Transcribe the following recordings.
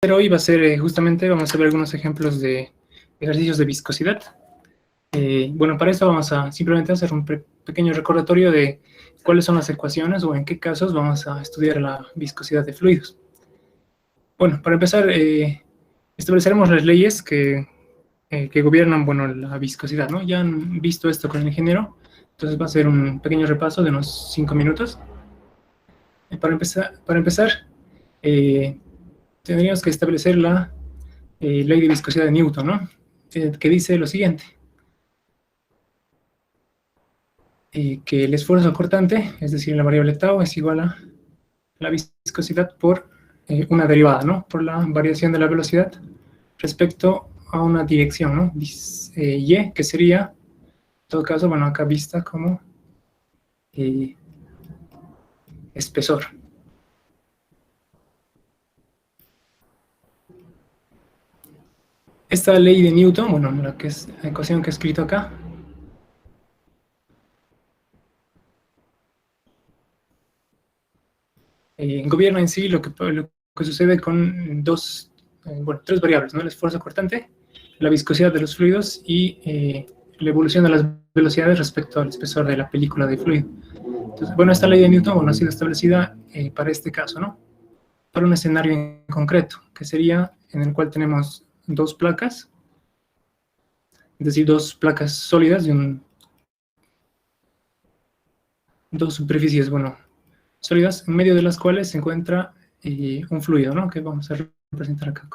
Hoy va a ser justamente, vamos a ver algunos ejemplos de ejercicios de viscosidad. Bueno, para esto vamos a simplemente hacer un pequeño recordatorio de cuáles son las ecuaciones o en qué casos vamos a estudiar la viscosidad de fluidos. Bueno, para empezar, estableceremos las leyes que gobiernan, bueno, la viscosidad, ¿no? Ya han visto esto con el ingeniero, entonces va a ser un pequeño repaso de unos 5 minutos. Para empezar tendríamos que establecer la ley de viscosidad de Newton, ¿no? Que dice lo siguiente, que el esfuerzo cortante, es decir, la variable tau, es igual a la viscosidad por una derivada, ¿no? Por la variación de la velocidad respecto a una dirección, ¿no? Y, que sería, en todo caso, bueno, acá vista como espesor. Esta ley de Newton, bueno, la ecuación que he escrito acá, gobierna en sí lo que sucede con tres variables, ¿no? El esfuerzo cortante, la viscosidad de los fluidos y la evolución de las velocidades respecto al espesor de la película de fluido. Entonces, bueno, esta ley de Newton, bueno, ha sido establecida para este caso, ¿no? Para un escenario en concreto, que sería en el cual tenemos dos placas, es decir, dos placas sólidas de dos superficies, bueno, sólidas, en medio de las cuales se encuentra un fluido, ¿no? Que vamos a representar acá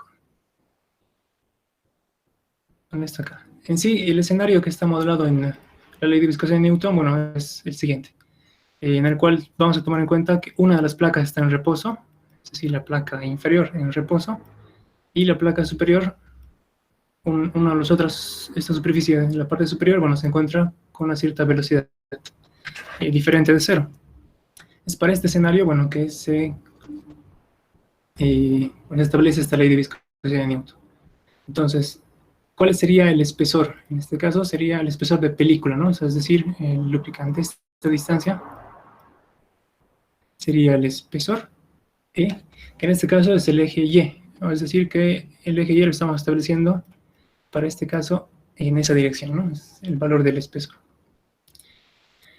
con esto acá. En sí, el escenario que está modelado en la ley de viscosidad de Newton, bueno, es el siguiente, en el cual vamos a tomar en cuenta que una de las placas está en reposo, es decir, la placa inferior en reposo, y la placa superior, una de las otras, esta superficie en la parte superior, bueno, se encuentra con una cierta velocidad diferente de cero. Es para este escenario, bueno, que se establece esta ley de viscosidad de Newton. Entonces, ¿cuál sería el espesor? En este caso sería el espesor de película, ¿no? O sea, es decir, el lubricante, esta distancia sería el espesor E, que en este caso es el eje Y, ¿no? Es decir, que el eje Y lo estamos estableciendo para este caso en esa dirección, ¿no? Es el valor del espesor.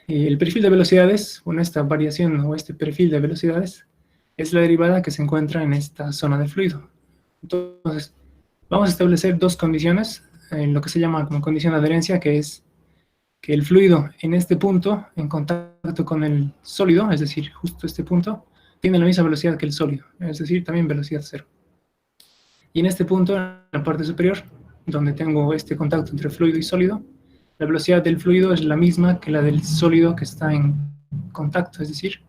El perfil de velocidades, bueno, esta variación o este perfil de velocidades es la derivada que se encuentra en esta zona del fluido. Entonces, vamos a establecer dos condiciones, en lo que se llama como condición de adherencia, que es que el fluido en este punto, en contacto con el sólido, es decir, justo este punto, tiene la misma velocidad que el sólido, es decir, también velocidad cero. Y en este punto, en la parte superior, donde tengo este contacto entre fluido y sólido, la velocidad del fluido es la misma que la del sólido que está en contacto, es decir,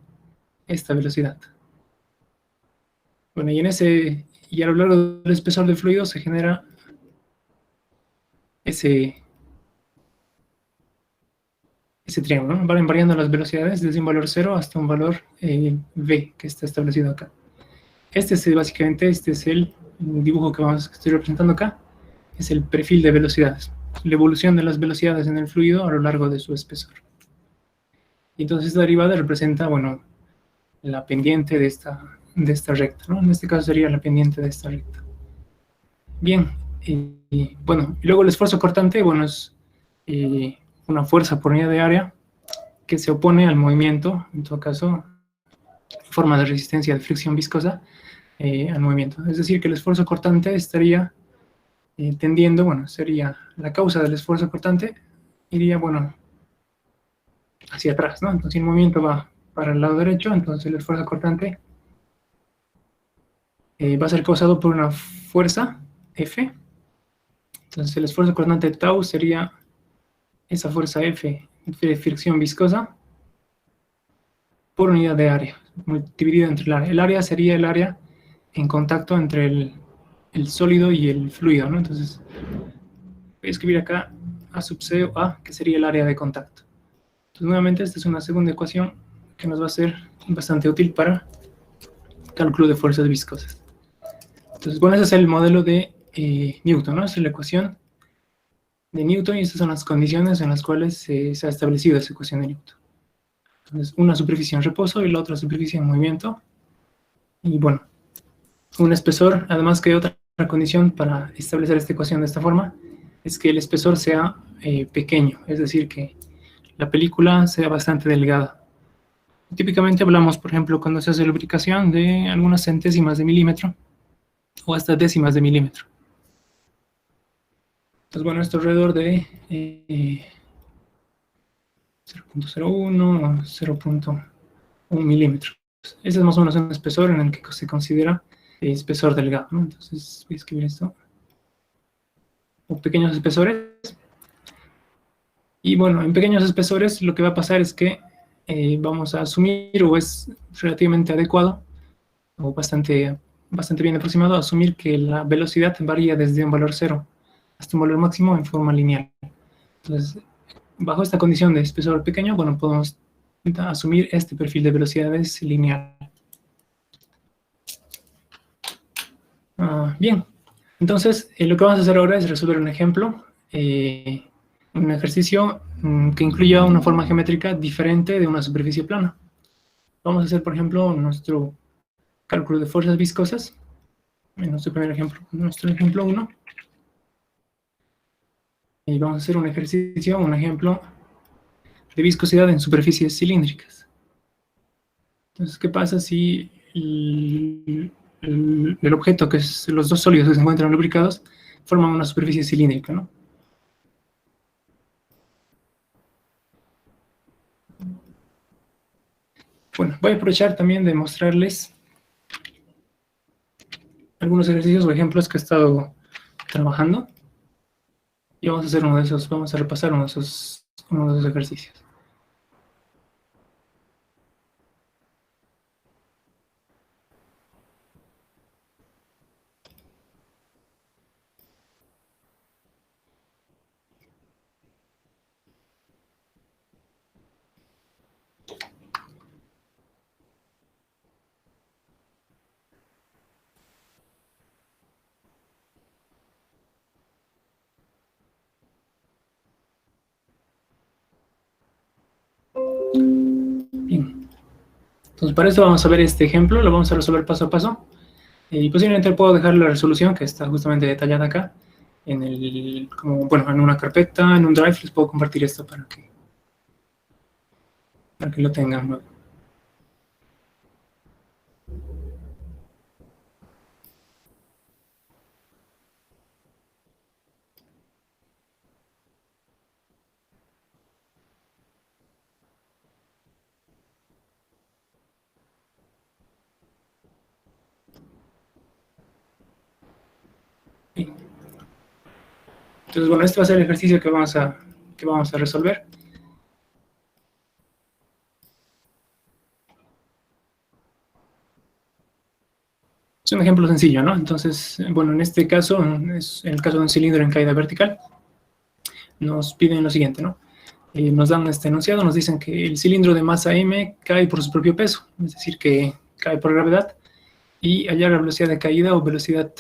esta velocidad. Bueno, y a lo largo del espesor del fluido se genera ese triángulo, ¿no? Van variando las velocidades desde un valor 0 hasta un valor V, que está establecido acá. Básicamente, este es el dibujo que estoy representando acá, es el perfil de velocidades, la evolución de las velocidades en el fluido a lo largo de su espesor. Y entonces esta derivada representa, bueno, la pendiente de esta recta, ¿no? En este caso sería la pendiente de esta recta. Bien, bueno, y luego el esfuerzo cortante, bueno, es una fuerza por unidad de área que se opone al movimiento, en todo caso, forma de resistencia de fricción viscosa al movimiento. Es decir, que el esfuerzo cortante estaría tendiendo, bueno, sería la causa del esfuerzo cortante, iría, bueno, hacia atrás, ¿no? Entonces el movimiento va para el lado derecho, entonces el esfuerzo cortante va a ser causado por una fuerza F. Entonces el esfuerzo cortante tau sería esa fuerza F de fricción viscosa por unidad de área, dividido entre el área. El área sería el área en contacto entre el sólido y el fluido, ¿no? Entonces voy a escribir acá A sub C o A, que sería el área de contacto. Entonces nuevamente esta es una segunda ecuación que nos va a ser bastante útil para cálculo de fuerzas viscosas. Entonces, bueno, ese es el modelo de Newton, ¿no? Esa es la ecuación de Newton y estas son las condiciones en las cuales se ha establecido esa ecuación de Newton. Entonces, una superficie en reposo y la otra superficie en movimiento. Y bueno, un espesor, además que otra condición para establecer esta ecuación de esta forma, es que el espesor sea pequeño, es decir, que la película sea bastante delgada. Típicamente hablamos, por ejemplo, cuando se hace lubricación de algunas centésimas de milímetro o hasta décimas de milímetro. Entonces, bueno, esto alrededor de 0.01 o 0.1 milímetros. Ese es más o menos un espesor en el que se considera espesor delgado, ¿no? Entonces voy a escribir esto. O pequeños espesores. Y bueno, en pequeños espesores lo que va a pasar es que vamos a asumir, o es relativamente adecuado, o bastante bien aproximado, a asumir que la velocidad varía desde un valor cero hasta un valor máximo en forma lineal. Entonces, bajo esta condición de espesor pequeño, bueno, podemos asumir este perfil de velocidades lineal. Bien, entonces lo que vamos a hacer ahora es resolver un ejemplo, un ejercicio que incluya una forma geométrica diferente de una superficie plana. Vamos a hacer, por ejemplo, nuestro cálculo de fuerzas viscosas, en nuestro primer ejemplo, nuestro ejemplo 1. Y vamos a hacer un ejercicio, un ejemplo de viscosidad en superficies cilíndricas. Entonces, ¿qué pasa si el objeto, que es los dos sólidos que se encuentran lubricados, forman una superficie cilíndrica, ¿no? Bueno, voy a aprovechar también de mostrarles algunos ejercicios o ejemplos que he estado trabajando. Y vamos a hacer uno de esos, vamos a repasar uno de esos ejercicios. Bien. Entonces, para esto vamos a ver este ejemplo, lo vamos a resolver paso a paso. Y posiblemente puedo dejar la resolución, que está justamente detallada acá, en en una carpeta, en un drive. Les puedo compartir esto para que lo tengan, ¿no? Bien. Entonces, bueno, este va a ser el ejercicio que vamos a resolver. Es un ejemplo sencillo, ¿no? Entonces, bueno, en este caso, es el caso de un cilindro en caída vertical. Nos piden lo siguiente, ¿no? Nos dan este enunciado, nos dicen que el cilindro de masa m cae por su propio peso, es decir, que cae por gravedad, y hallar la velocidad de caída o velocidad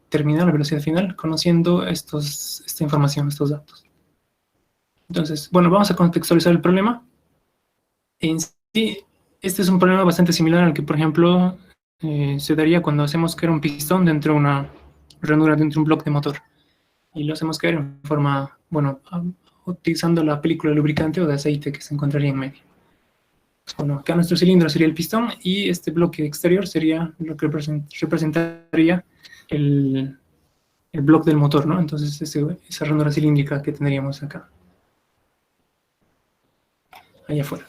terminal, la velocidad final, conociendo esta información, estos datos. Entonces, bueno, vamos a contextualizar el problema. En sí, este es un problema bastante similar al que, por ejemplo, se daría cuando hacemos caer un pistón dentro de una ranura dentro de un bloque de motor. Y lo hacemos caer en forma, bueno, utilizando la película de lubricante o de aceite que se encontraría en medio. Bueno, acá nuestro cilindro sería el pistón y este bloque exterior sería lo que representaría el bloque del motor, ¿no? Entonces, esa ranura cilíndrica que tendríamos acá, allá afuera.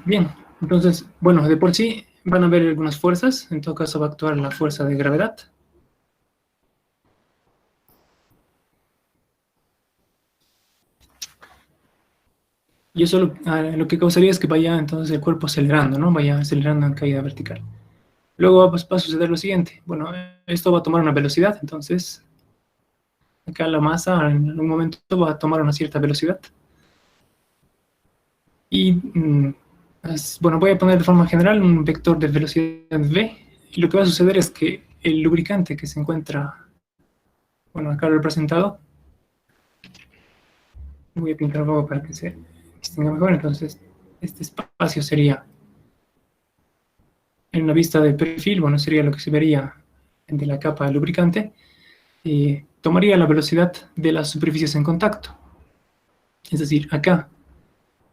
Bien, entonces, bueno, de por sí van a haber algunas fuerzas. En todo caso va a actuar la fuerza de gravedad. Y eso lo que causaría es que vaya entonces el cuerpo acelerando, ¿no? Vaya acelerando en caída vertical. Luego va a suceder lo siguiente. Bueno, esto va a tomar una velocidad, entonces acá la masa en algún momento va a tomar una cierta velocidad. Y, bueno, voy a poner de forma general un vector de velocidad v. Y lo que va a suceder es que el lubricante que se encuentra, bueno, acá representado, voy a pintar un poco para que se distinga mejor. Entonces, este espacio sería en una vista de perfil, bueno, sería lo que se vería de la capa de lubricante, tomaría la velocidad de las superficies en contacto. Es decir, acá,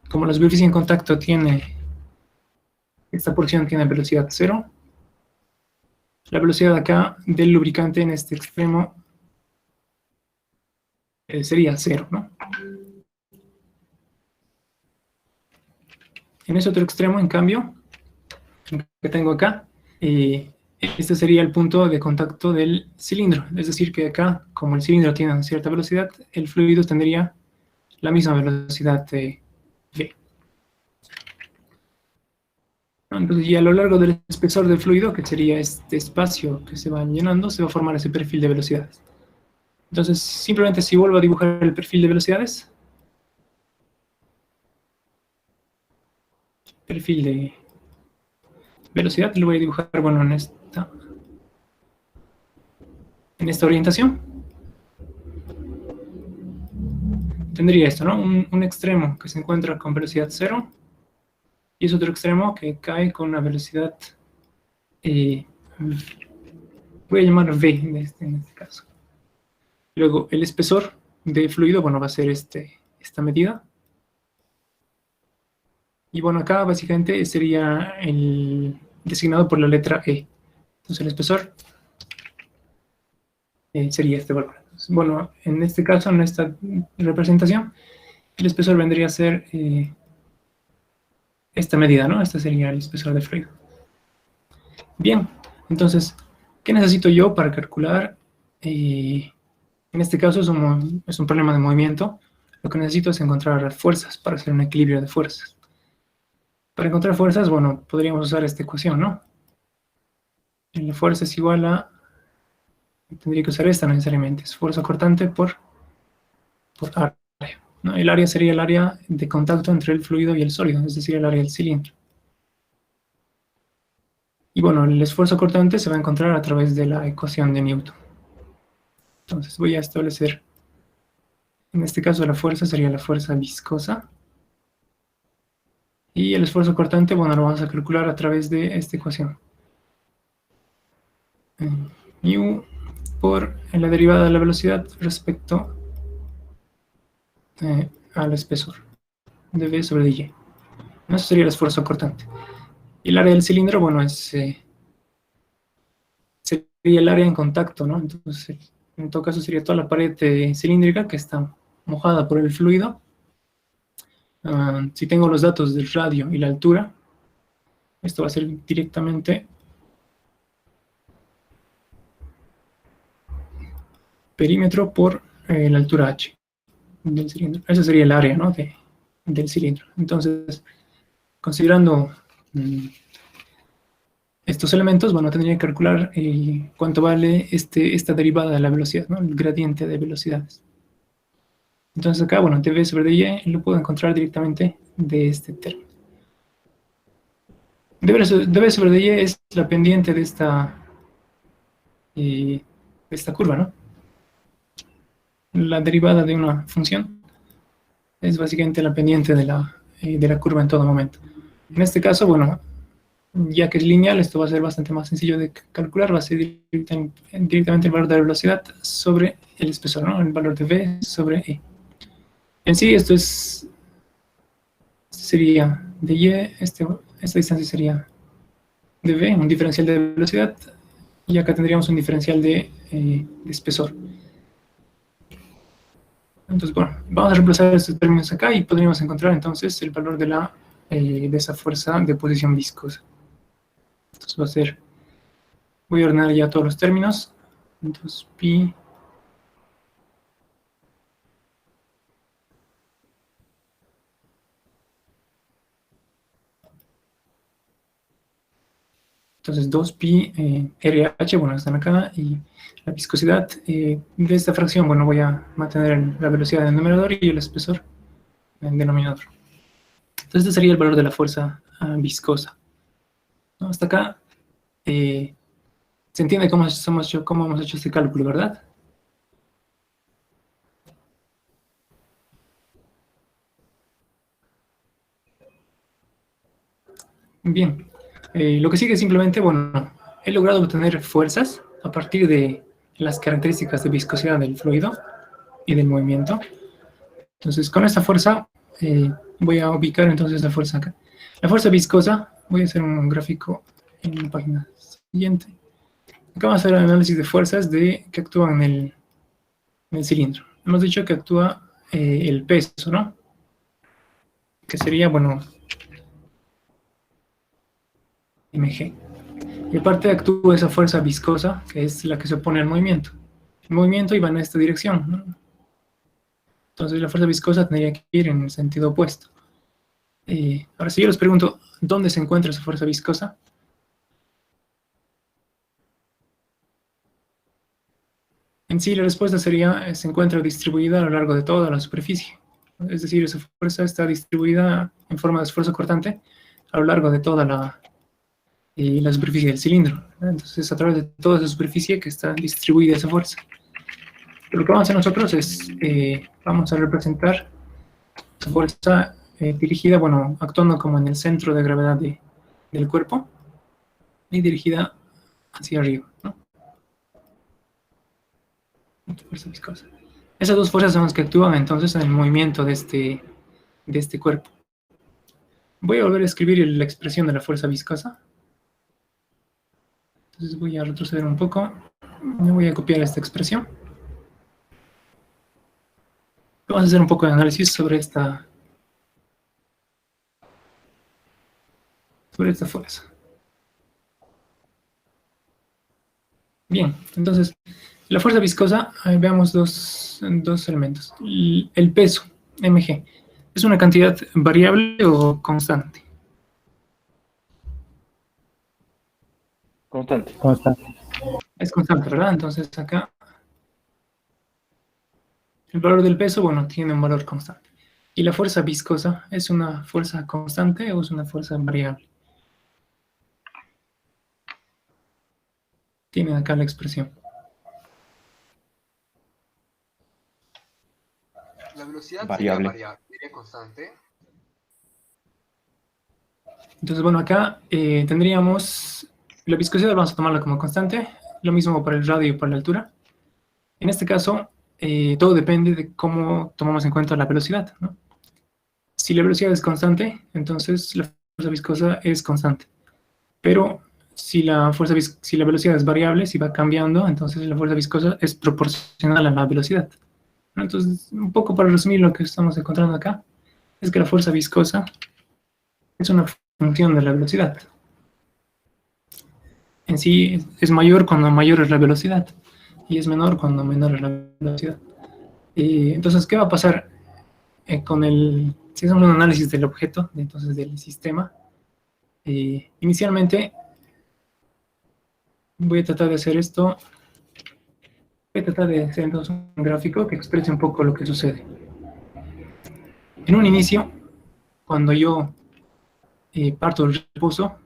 como la superficie en contacto tiene, esta porción tiene velocidad 0, la velocidad acá del lubricante en este extremo sería 0, ¿no? En ese otro extremo, en cambio, que tengo acá, este sería el punto de contacto del cilindro. Es decir, que acá, como el cilindro tiene una cierta velocidad, el fluido tendría la misma velocidad de V. Entonces, y a lo largo del espesor del fluido, que sería este espacio que se va llenando, se va a formar ese perfil de velocidades. Entonces, simplemente si vuelvo a dibujar el perfil de velocidades, perfil de velocidad, lo voy a dibujar, bueno, en esta orientación. Tendría esto, ¿no? Un extremo que se encuentra con velocidad 0 y es otro extremo que cae con una velocidad, eh, voy a llamar V en este caso. Luego, el espesor de fluido, bueno, va a ser esta medida. Y bueno, acá básicamente sería el designado por la letra E. Entonces el espesor sería este valor. Bueno, en este caso, en esta representación, el espesor vendría a ser esta medida, ¿no? Este sería el espesor de fluido. Bien, entonces, ¿qué necesito yo para calcular? En este caso es un problema de movimiento. Lo que necesito es encontrar fuerzas para hacer un equilibrio de fuerzas. Para encontrar fuerzas, bueno, podríamos usar esta ecuación, ¿no? La fuerza es igual a, tendría que usar esta necesariamente, es fuerza cortante por área, ¿no? El área sería el área de contacto entre el fluido y el sólido, es decir, el área del cilindro. Y bueno, el esfuerzo cortante se va a encontrar a través de la ecuación de Newton. Entonces voy a establecer, en este caso la fuerza sería la fuerza viscosa. Y el esfuerzo cortante, bueno, lo vamos a calcular a través de esta ecuación. U por la derivada de la velocidad respecto al espesor de V sobre dY. Eso sería el esfuerzo cortante. Y el área del cilindro, bueno, sería el área en contacto, ¿no? Entonces, en todo caso sería toda la pared cilíndrica que está mojada por el fluido. Si tengo los datos del radio y la altura, esto va a ser directamente perímetro por la altura h del cilindro. Ese sería el área, ¿no? del cilindro. Entonces, considerando estos elementos, bueno, tendría que calcular cuánto vale esta derivada de la velocidad, ¿no? El gradiente de velocidades. Entonces acá, bueno, dv sobre dy lo puedo encontrar directamente de este término. dv sobre dy es la pendiente de esta curva, ¿no? La derivada de una función es básicamente la pendiente de la curva en todo momento. En este caso, bueno, ya que es lineal, esto va a ser bastante más sencillo de calcular, va a ser directamente el valor de la velocidad sobre el espesor, ¿no? El valor de v sobre e. En sí, esto sería de y, esta distancia sería de v, un diferencial de velocidad, y acá tendríamos un diferencial de espesor. Entonces, bueno, vamos a reemplazar estos términos acá y podríamos encontrar entonces el valor de esa fuerza de posición viscosa. Entonces va a ser, voy a ordenar ya todos los términos. Entonces, pi entonces 2pi RH, bueno, están acá, y la viscosidad de esta fracción, bueno, voy a mantener la velocidad en el numerador y el espesor en el denominador. Entonces este sería el valor de la fuerza viscosa, ¿no? Hasta acá se entiende cómo hemos hecho este cálculo, ¿verdad? Bien, Lo que sigue simplemente, bueno, he logrado obtener fuerzas a partir de las características de viscosidad del fluido y del movimiento. Entonces, con esta fuerza voy a ubicar entonces la fuerza acá. La fuerza viscosa, voy a hacer un gráfico en la página siguiente. Acá vamos a hacer el análisis de fuerzas que actúan en el cilindro. Hemos dicho que actúa el peso, ¿no? Que sería, bueno, mg. Y aparte actúa esa fuerza viscosa, que es la que se opone al movimiento. El movimiento iba en esta dirección, ¿no? Entonces la fuerza viscosa tendría que ir en el sentido opuesto. Ahora, si yo les pregunto, ¿dónde se encuentra esa fuerza viscosa? En sí, la respuesta sería, se encuentra distribuida a lo largo de toda la superficie. Es decir, esa fuerza está distribuida en forma de esfuerzo cortante a lo largo de toda la superficie del cilindro. Entonces, a través de toda esa superficie que está distribuida esa fuerza. Lo que vamos a hacer nosotros es, vamos a representar esa fuerza dirigida, bueno, actuando como en el centro de gravedad del cuerpo y dirigida hacia arriba, ¿no? Fuerza viscosa. Esas dos fuerzas son las que actúan entonces en el movimiento de este cuerpo. Voy a volver a escribir la expresión de la fuerza viscosa. Entonces voy a retroceder un poco. Me voy a copiar esta expresión. Vamos a hacer un poco de análisis sobre esta fuerza. Bien, entonces, la fuerza viscosa, veamos dos elementos. El peso, mg, ¿es una cantidad variable o constante? Constante. Es constante, ¿verdad? Entonces acá, el valor del peso, bueno, tiene un valor constante. ¿Y la fuerza viscosa es una fuerza constante o es una fuerza variable? Tienen acá la expresión. La velocidad Variable. sería constante. Entonces, bueno, acá tendríamos la viscosidad, vamos a tomarla como constante, lo mismo para el radio y para la altura. En este caso, todo depende de cómo tomamos en cuenta la velocidad, ¿no? Si la velocidad es constante, entonces la fuerza viscosa es constante. Pero si la velocidad es variable, si va cambiando, entonces la fuerza viscosa es proporcional a la velocidad. Entonces, un poco para resumir lo que estamos encontrando acá, es que la fuerza viscosa es una función de la velocidad. En sí es mayor cuando mayor es la velocidad y es menor cuando menor es la velocidad. Entonces, ¿qué va a pasar si hacemos un análisis del objeto, entonces del sistema? Inicialmente voy a tratar de hacer esto. Voy a tratar de hacer entonces un gráfico que exprese un poco lo que sucede. En un inicio, cuando yo parto del reposo,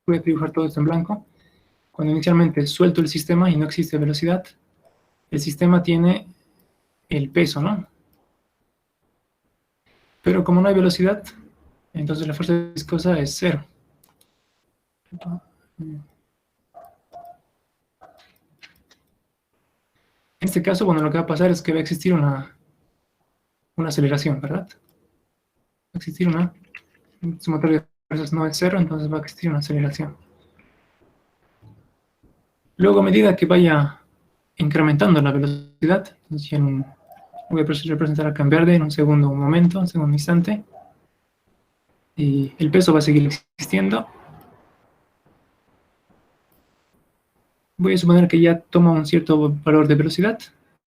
voy a dibujar todo esto en blanco. Cuando inicialmente suelto el sistema y no existe velocidad, el sistema tiene el peso, ¿no? Pero como no hay velocidad, entonces la fuerza viscosa es cero. En este caso, bueno, lo que va a pasar es que va a existir una aceleración, ¿verdad? Va a existir una sumatoria de fuerzas no es cero, entonces va a existir una aceleración. Luego, a medida que vaya incrementando la velocidad, entonces ya voy a representar acá en verde en un segundo momento, un segundo instante, y el peso va a seguir existiendo. Voy a suponer que ya toma un cierto valor de velocidad,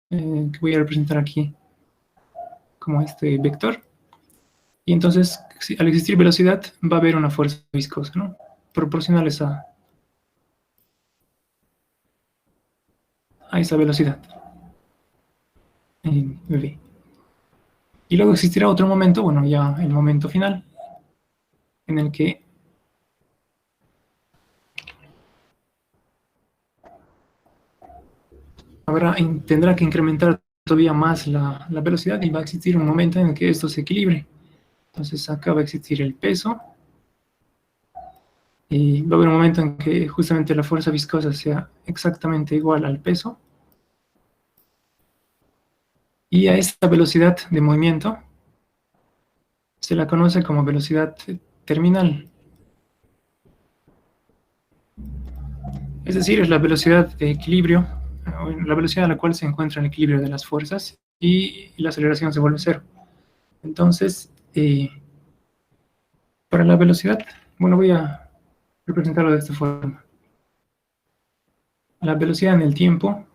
que voy a representar aquí como este vector. Y entonces, al existir velocidad, va a haber una fuerza viscosa, ¿no? Proporcional a esa velocidad. V. Y luego existirá otro momento, bueno, ya el momento final, en el que tendrá que incrementar todavía más la velocidad y va a existir un momento en el que esto se equilibre. Entonces acá va a existir el peso y va a haber un momento en que justamente la fuerza viscosa sea exactamente igual al peso, y a esta velocidad de movimiento se la conoce como velocidad terminal. Es decir, es la velocidad de equilibrio, la velocidad a la cual se encuentra el equilibrio de las fuerzas y la aceleración se vuelve cero. Entonces, para la velocidad, bueno, voy a representarlo de esta forma. La velocidad en el tiempo,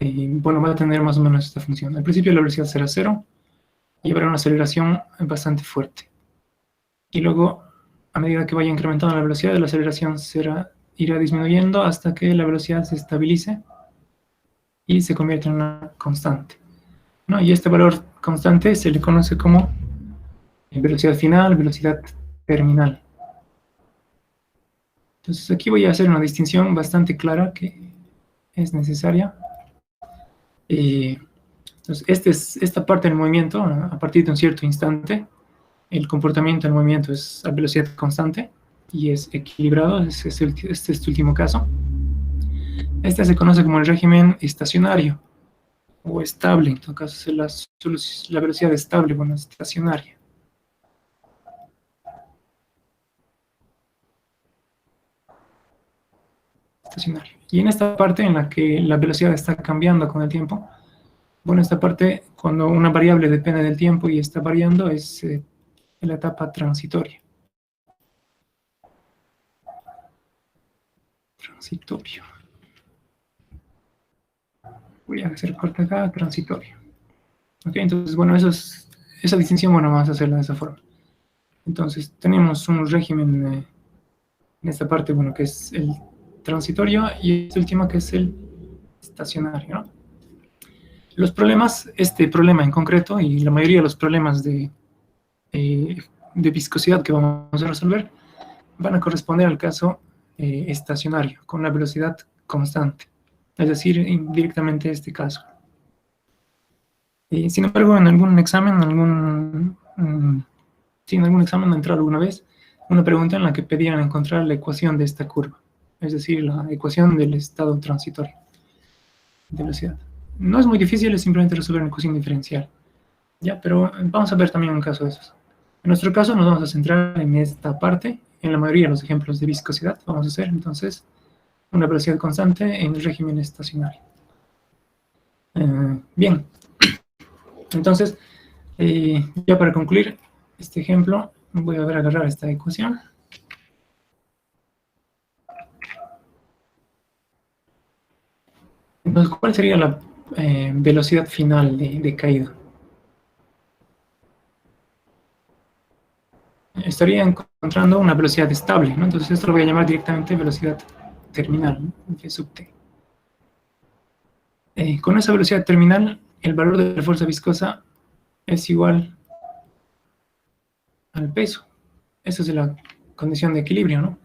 bueno, va a tener más o menos esta función. Al principio la velocidad será cero y habrá una aceleración bastante fuerte. Y luego, a medida que vaya incrementando la velocidad, la aceleración irá disminuyendo hasta que la velocidad se estabilice y se convierta en una constante, ¿no? Y este valor constante se le conoce como velocidad final, velocidad terminal. Entonces aquí voy a hacer una distinción bastante clara que es necesaria. Entonces esta parte del movimiento, a partir de un cierto instante, el comportamiento del movimiento es a velocidad constante y es equilibrado, este es este último caso. Este se conoce como el régimen estacionario o estable, en todo caso es la velocidad estable, bueno, estacionaria. Estacionario. Y en esta parte en la que la velocidad está cambiando con el tiempo, bueno, esta parte, cuando una variable depende del tiempo y está variando, es la etapa transitoria. Transitorio. Voy a hacer corte acá, transitorio. Ok, entonces, bueno, esa distinción, bueno, vamos a hacerla de esa forma. Entonces, tenemos un régimen en esta parte, bueno, que es el transitorio, y este último que es el estacionario, ¿no? Los problemas, este problema en concreto, y la mayoría de los problemas de viscosidad que vamos a resolver, van a corresponder al caso estacionario, con una velocidad constante, es decir, directamente este caso. Sin embargo, en algún examen, en algún examen me entró alguna vez una pregunta en la que pedían encontrar la ecuación de esta curva, es decir, la ecuación del estado transitorio de velocidad. No es muy difícil, es simplemente resolver una ecuación diferencial, ¿ya? Pero vamos a ver también un caso de esos. En nuestro caso nos vamos a centrar en esta parte. En la mayoría de los ejemplos de viscosidad vamos a hacer entonces una velocidad constante en el régimen estacionario. Bien, entonces ya para concluir este ejemplo voy a agarrar esta ecuación. Entonces, ¿cuál sería la velocidad final de caída? Estaría encontrando una velocidad estable, ¿no? Entonces esto lo voy a llamar directamente velocidad terminal, ¿no? V sub t. Con esa velocidad terminal, el valor de la fuerza viscosa es igual al peso. Esa es la condición de equilibrio, ¿no?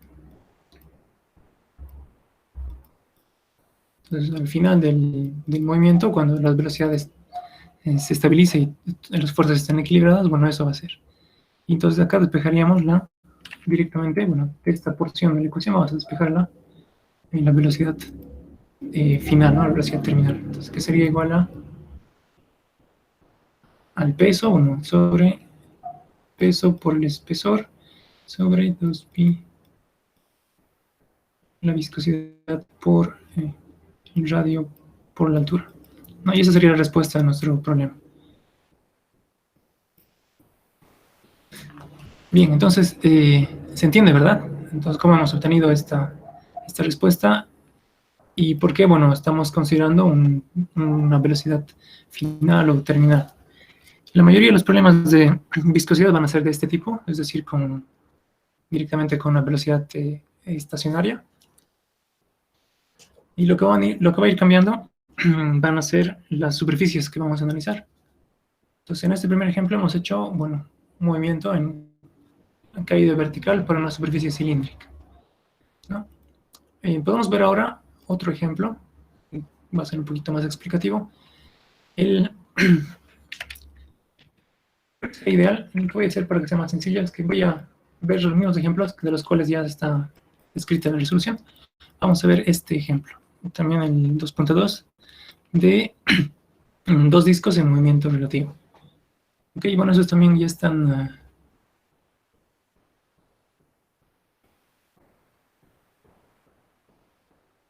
Entonces, al final del movimiento, cuando las velocidades se estabilicen y las fuerzas estén equilibradas, bueno, eso va a ser. Y entonces acá despejaríamos directamente, bueno, esta porción de la ecuación vamos a despejarla en la velocidad final, ¿no? La velocidad terminal. Entonces, que sería igual al peso, bueno, sobre peso por el espesor, sobre 2pi la viscosidad por el radio por la altura, ¿no? Y esa sería la respuesta a nuestro problema. Bien, entonces, se entiende, ¿verdad? Entonces, ¿cómo hemos obtenido esta respuesta? ¿Y por qué? Bueno, estamos considerando una velocidad final o terminal. La mayoría de los problemas de viscosidad van a ser de este tipo, es decir, directamente con una velocidad estacionaria. Y lo que va a ir cambiando van a ser las superficies que vamos a analizar. Entonces, en este primer ejemplo hemos hecho, bueno, un movimiento en caída vertical para una superficie cilíndrica, ¿no? Podemos ver ahora otro ejemplo, va a ser un poquito más explicativo. sería ideal. Lo que voy a hacer para que sea más sencillo es que voy a ver los mismos ejemplos de los cuales ya está escrita la resolución. Vamos a ver este ejemplo. También el 2.2 de dos discos en movimiento relativo. Ok, bueno, esos también ya están.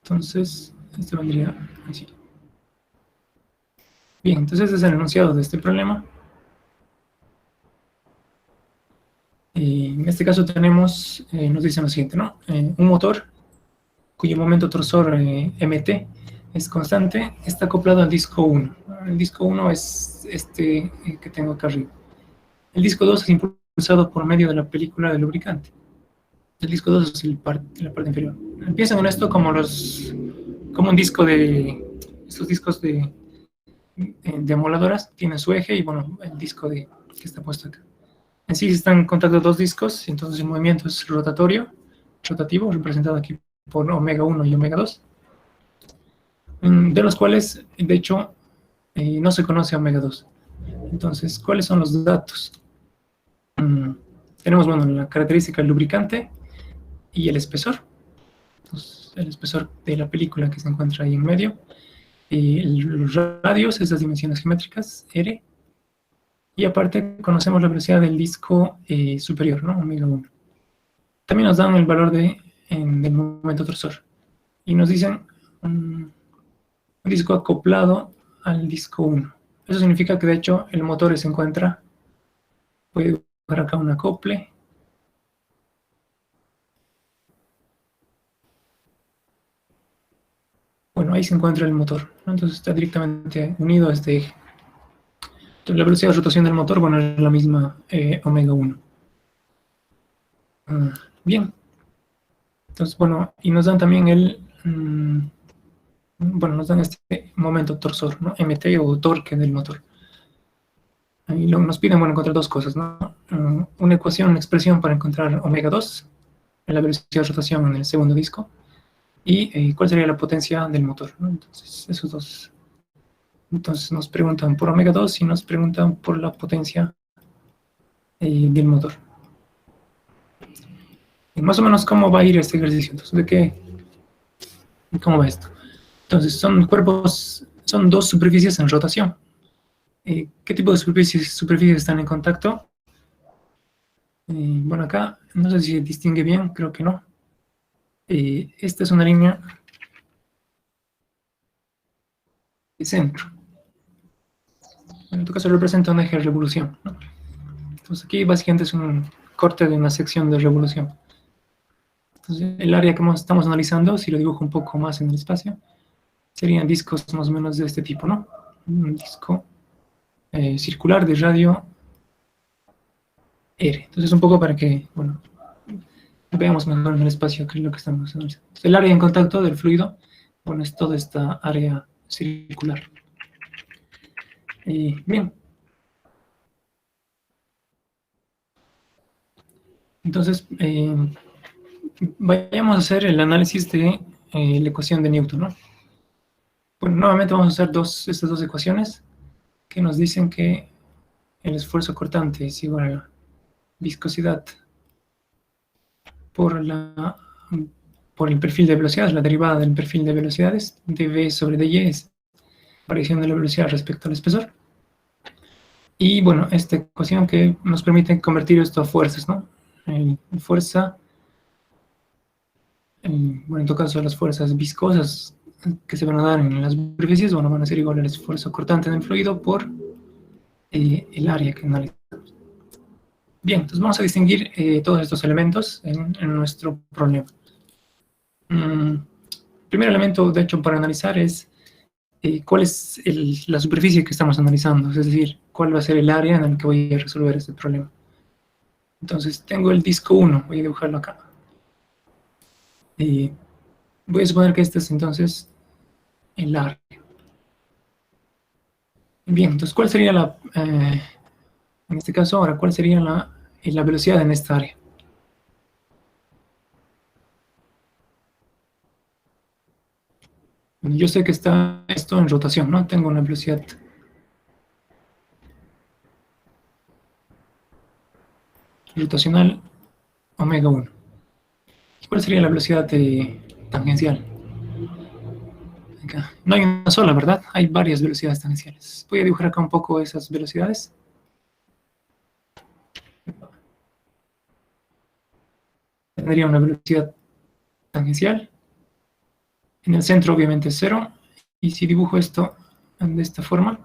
Entonces, este vendría así. Bien, entonces este es el enunciado de este problema. En este caso tenemos, nos dicen lo siguiente, ¿no? Un motor cuyo momento torsor mt es constante, está acoplado al disco 1. El disco 1 es este que tengo acá arriba. El disco 2 es impulsado por medio de la película del lubricante. El disco 2 es la parte inferior. Piensen en esto como un disco de, estos discos de amoladoras, tienen su eje y bueno, el disco que está puesto acá. En sí están en contacto dos discos, entonces el movimiento es rotativo, representado aquí por omega 1 y omega 2, de los cuales, de hecho, no se conoce omega 2. Entonces, ¿cuáles son los datos? Tenemos, bueno, la característica del lubricante y el espesor. Entonces, el espesor de la película que se encuentra ahí en medio. Los radios, esas dimensiones geométricas, R. Y aparte, conocemos la velocidad del disco superior, ¿no? Omega 1. También nos dan el valor del momento torsor. Y nos dicen un disco acoplado al disco 1. Eso significa que de hecho el motor se encuentra, voy a dibujar acá un acople. Bueno, ahí se encuentra el motor, ¿no? Entonces está directamente unido a este eje. Entonces la velocidad de rotación del motor, bueno, es la misma omega 1. Bien. Entonces, bueno, y nos dan también bueno, nos dan este momento torsor, ¿no? MT o torque del motor. Ahí nos piden, bueno, encontrar dos cosas, ¿no? Una ecuación, una expresión para encontrar omega 2, la velocidad de rotación en el segundo disco, y cuál sería la potencia del motor, ¿no? Entonces, esos dos. Entonces nos preguntan por omega 2 y nos preguntan por la potencia del motor. Y más o menos, ¿cómo va a ir este ejercicio? Entonces, ¿cómo va esto? Entonces, son dos superficies en rotación. ¿Qué tipo de superficies están en contacto? Bueno, acá no sé si se distingue bien, creo que no. Esta es una línea de centro. En tu caso representa un eje de revolución, ¿no? Entonces aquí básicamente es un corte de una sección de revolución. Entonces el área que estamos analizando, si lo dibujo un poco más en el espacio, serían discos más o menos de este tipo, ¿no? Un disco circular de radio R. Entonces un poco para que, bueno, veamos mejor en el espacio qué es lo que estamos analizando. Entonces, el área en contacto del fluido, bueno, es toda esta área circular. Bien. Entonces, vayamos a hacer el análisis de la ecuación de Newton, ¿no? Bueno, nuevamente vamos a hacer estas dos ecuaciones que nos dicen que el esfuerzo cortante es igual a la viscosidad por el perfil de velocidades, la derivada del perfil de velocidades, dv sobre dy es variación de la velocidad respecto al espesor. Y bueno, esta ecuación que nos permite convertir esto a fuerzas, ¿no? Fuerza, bueno, en todo caso las fuerzas viscosas que se van a dar en las superficies, bueno, van a ser igual al esfuerzo cortante del fluido por el área que analizamos. Bien, entonces vamos a distinguir todos estos elementos en nuestro problema. Primer elemento, de hecho, para analizar es cuál es la superficie que estamos analizando, es decir, cuál va a ser el área en el que voy a resolver este problema. Entonces, tengo el disco 1, voy a dibujarlo acá. Voy a suponer que este es entonces el área. Bien, entonces, ¿cuál sería en este caso ahora, cuál sería la velocidad en esta área? Yo sé que está esto en rotación, ¿no? Tengo una velocidad rotacional omega 1. ¿Cuál sería la velocidad tangencial? Acá. No hay una sola, ¿verdad? Hay varias velocidades tangenciales. Voy a dibujar acá un poco esas velocidades. Tendría una velocidad tangencial. En el centro obviamente es 0. Y si dibujo esto de esta forma,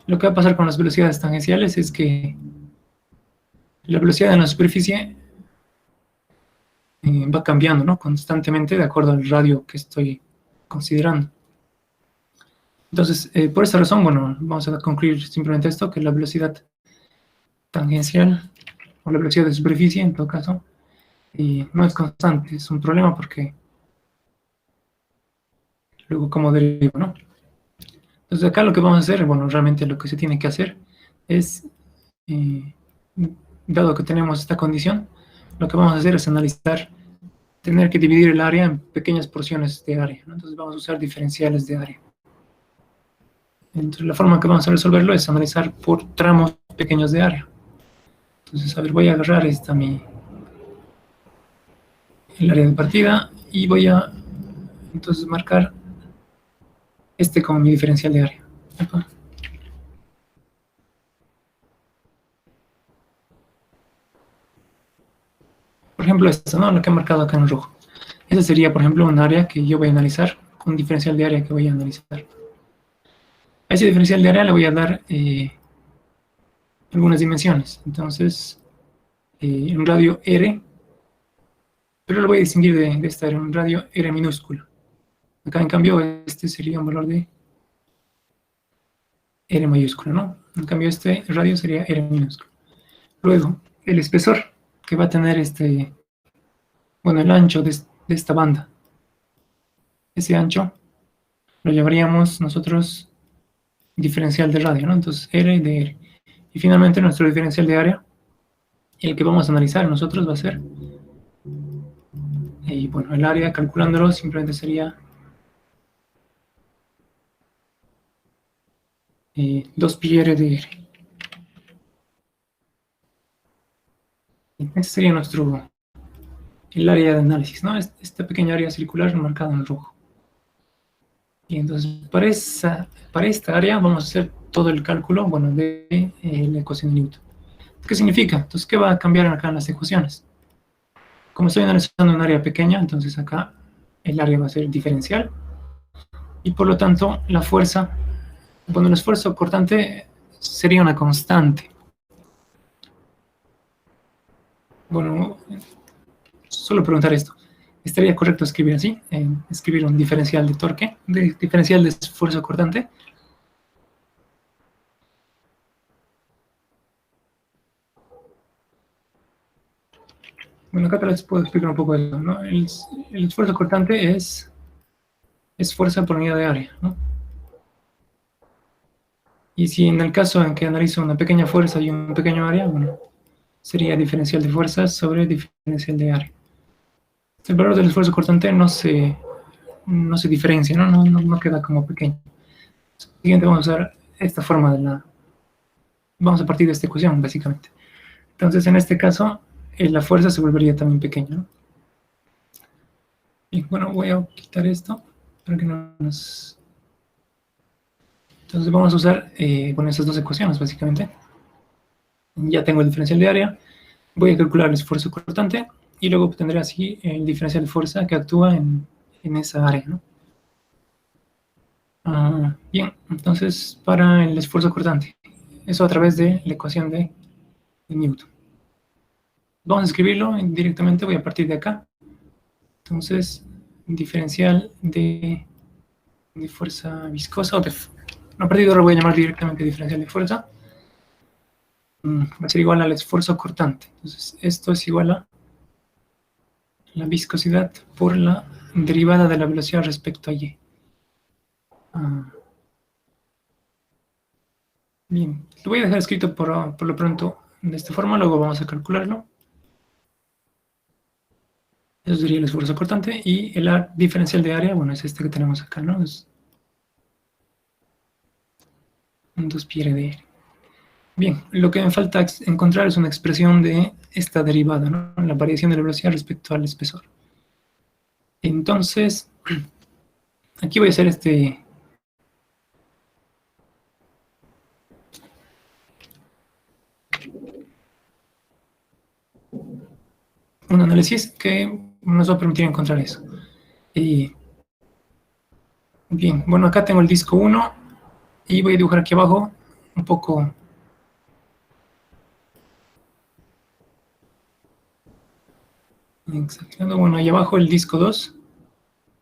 lo que va a pasar con las velocidades tangenciales es que la velocidad en la superficie va cambiando, ¿no?, constantemente de acuerdo al radio que estoy considerando. Entonces, por esta razón, bueno, vamos a concluir simplemente esto, que la velocidad tangencial, o la velocidad de superficie, en todo caso, no es constante. Es un problema porque luego como derivo, ¿no? Entonces acá lo que vamos a hacer, bueno, realmente lo que se tiene que hacer es, dado que tenemos esta condición, lo que vamos a hacer es analizar, tener que dividir el área en pequeñas porciones de área, ¿no? Entonces vamos a usar diferenciales de área. Entonces la forma que vamos a resolverlo es analizar por tramos pequeños de área. Entonces, a ver, voy a agarrar el área de partida y voy a entonces marcar como mi diferencial de área. Por ejemplo, esto, ¿no?, lo que he marcado acá en rojo. Esa sería, por ejemplo, un área que yo voy a analizar, un diferencial de área que voy a analizar. A ese diferencial de área le voy a dar algunas dimensiones. Entonces, un radio R, pero lo voy a distinguir de esta área, un radio R minúsculo. Acá, en cambio, este sería un valor de R mayúsculo, ¿no? En cambio, este radio sería R minúsculo. Luego, el espesor que va a tener bueno, el ancho de esta banda. Ese ancho lo llamaríamos nosotros diferencial de radio, ¿no? Entonces, R de R. Y finalmente, nuestro diferencial de área, el que vamos a analizar nosotros va a ser, y bueno, el área, calculándolo, simplemente sería 2πr de R. Este sería el área de análisis, ¿no? Esta pequeña área circular marcada en rojo. Y entonces, para esta área vamos a hacer todo el cálculo, bueno, de la ecuación de Newton. ¿Qué significa? Entonces, ¿qué va a cambiar acá en las ecuaciones? Como estoy analizando un área pequeña, entonces acá el área va a ser diferencial. Y por lo tanto, la fuerza, bueno, el esfuerzo cortante sería una constante. Bueno, solo preguntar esto. ¿Estaría correcto escribir así? Escribir un diferencial de torque, diferencial de esfuerzo cortante. Bueno, acá les puedo explicar un poco eso, ¿no? El esfuerzo cortante es fuerza por unidad de área, ¿no? Y si en el caso en que analizo una pequeña fuerza y un pequeño área, bueno, sería diferencial de fuerzas sobre diferencial de área. El valor del esfuerzo cortante no se diferencia, ¿no? No queda como pequeño. Siguiente, vamos a usar esta forma vamos a partir de esta ecuación, básicamente. Entonces, en este caso, la fuerza se volvería también pequeña, ¿no? Y bueno, voy a quitar esto para que no nos... Entonces vamos a usar bueno, esas dos ecuaciones, básicamente. Ya tengo el diferencial de área, voy a calcular el esfuerzo cortante y luego obtendré así el diferencial de fuerza que actúa en esa área, ¿no? Bien, entonces para el esfuerzo cortante, eso a través de la ecuación de Newton. Vamos a escribirlo directamente, voy a partir de acá. Entonces, diferencial de fuerza viscosa, a partir de ahora voy a llamar directamente diferencial de fuerza. Va a ser igual al esfuerzo cortante. Entonces, esto es igual a la viscosidad por la derivada de la velocidad respecto a y. Bien, lo voy a dejar escrito por lo pronto de esta forma, luego vamos a calcularlo. Eso sería el esfuerzo cortante y el diferencial de área, bueno, es este que tenemos acá, ¿no? Es un 2πr de R. Bien, lo que me falta encontrar es una expresión de esta derivada, ¿no? La variación de la velocidad respecto al espesor. Entonces, aquí voy a hacer un análisis que nos va a permitir encontrar eso. Y, bien, bueno, acá tengo el disco 1 y voy a dibujar aquí abajo un poco. Exagerando, bueno, ahí abajo el disco 2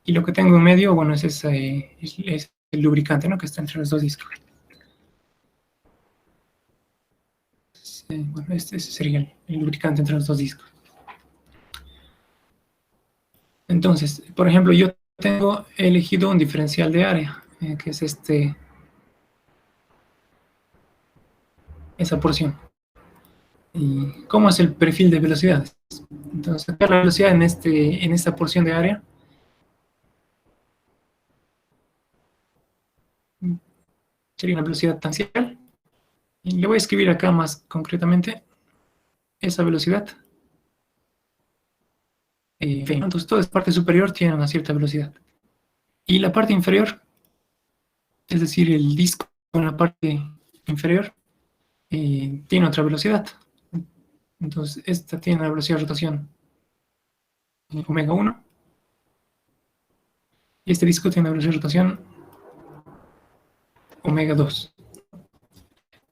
y lo que tengo en medio, bueno, es el lubricante, ¿no? Que está entre los dos discos. Bueno, este sería el lubricante entre los dos discos. Entonces, por ejemplo, yo tengo elegido un diferencial de área, que es esa porción. ¿Y cómo es el perfil de velocidades? Entonces, la velocidad en esta porción de área sería una velocidad tangencial. Y le voy a escribir acá más concretamente esa velocidad. Entonces, toda esta parte superior tiene una cierta velocidad. Y la parte inferior, es decir, el disco en la parte inferior, tiene otra velocidad. Entonces, esta tiene la velocidad de rotación omega 1 y este disco tiene una velocidad de rotación omega 2.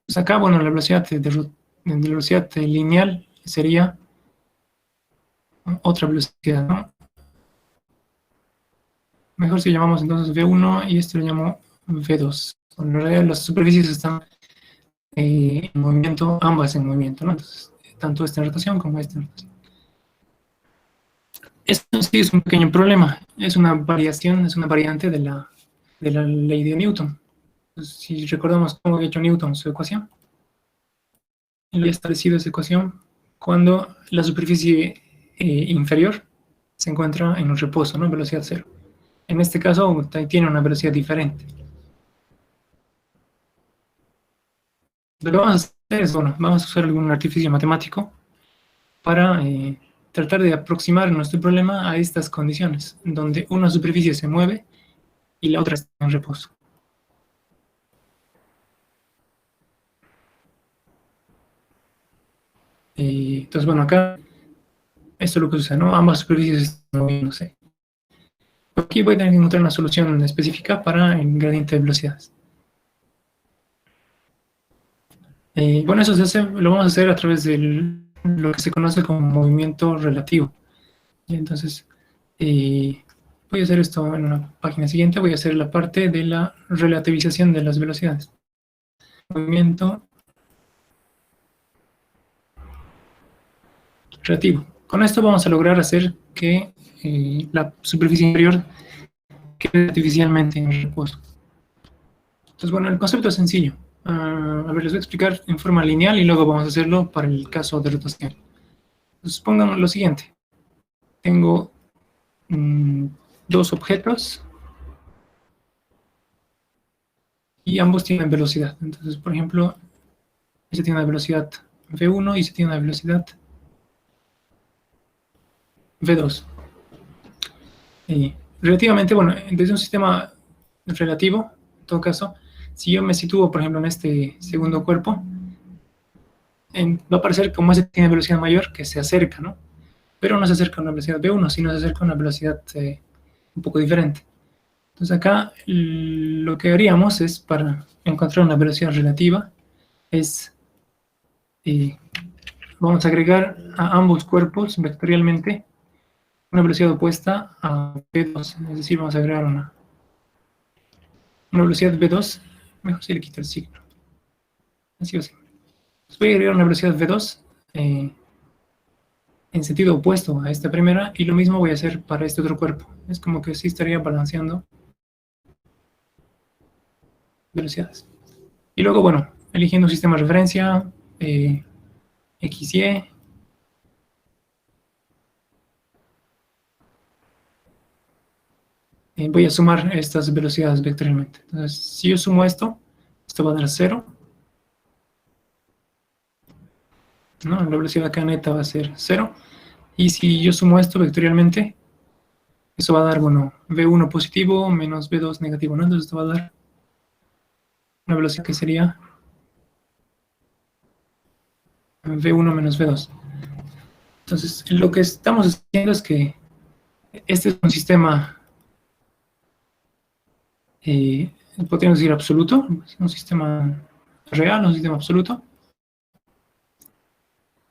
Pues acá, bueno, la velocidad velocidad lineal sería otra velocidad, ¿no? Mejor si llamamos entonces V1 y esto lo llamo V2. En realidad las superficies están en movimiento, ambas en movimiento, ¿no? Entonces, tanto esta en rotación como esta en rotación. Esto sí es un pequeño problema, es una variación, es una variante de la ley de Newton. Entonces, si recordamos cómo había hecho Newton su ecuación, él había establecido esa ecuación cuando la superficie inferior se encuentra en un reposo, ¿no? Velocidad cero. En este caso tiene una velocidad diferente. Lo que vamos a hacer es, bueno, vamos a usar algún artificio matemático para tratar de aproximar nuestro problema a estas condiciones, donde una superficie se mueve y la otra está en reposo. Entonces, bueno, acá esto es lo que sucede, ¿no? Ambas superficies están moviéndose. Aquí voy a tener que encontrar una solución específica para el gradiente de velocidades. Bueno, eso lo vamos a hacer a través de lo que se conoce como movimiento relativo. Y entonces, voy a hacer esto en una página siguiente, voy a hacer la parte de la relativización de las velocidades. Movimiento relativo. Con esto vamos a lograr hacer que la superficie inferior quede artificialmente en reposo. Entonces, bueno, el concepto es sencillo. A ver, les voy a explicar en forma lineal y luego vamos a hacerlo para el caso de rotación. Entonces, pongan lo siguiente. Tengo dos objetos y ambos tienen velocidad. Entonces, por ejemplo, ese tiene una velocidad V1 y ese tiene una velocidad V2. Relativamente, bueno, desde un sistema relativo, en todo caso, si yo me sitúo, por ejemplo, en este segundo cuerpo, va a parecer como ese tiene velocidad mayor que se acerca, ¿no? Pero no se acerca a una velocidad V1, sino se acerca a una velocidad un poco diferente. Entonces acá lo que haríamos es, para encontrar una velocidad relativa, es vamos a agregar a ambos cuerpos vectorialmente una velocidad opuesta a V2, es decir, vamos a agregar una velocidad V2, mejor si le quito el signo, así o así. Entonces voy a agregar una velocidad V2 en sentido opuesto a esta primera y lo mismo voy a hacer para este otro cuerpo. Es como que sí estaría balanceando velocidades. Y luego, bueno, eligiendo un sistema de referencia, XY, voy a sumar estas velocidades vectorialmente. Entonces, si yo sumo esto, esto va a dar 0. ¿no? La velocidad acá neta va a ser 0. Y si yo sumo esto vectorialmente, eso va a dar, bueno, V1 positivo menos V2 negativo, ¿no? Entonces esto va a dar una velocidad que sería V1 menos V2. Entonces, lo que estamos haciendo es que este es un sistema, podríamos decir absoluto, un sistema real, un sistema absoluto.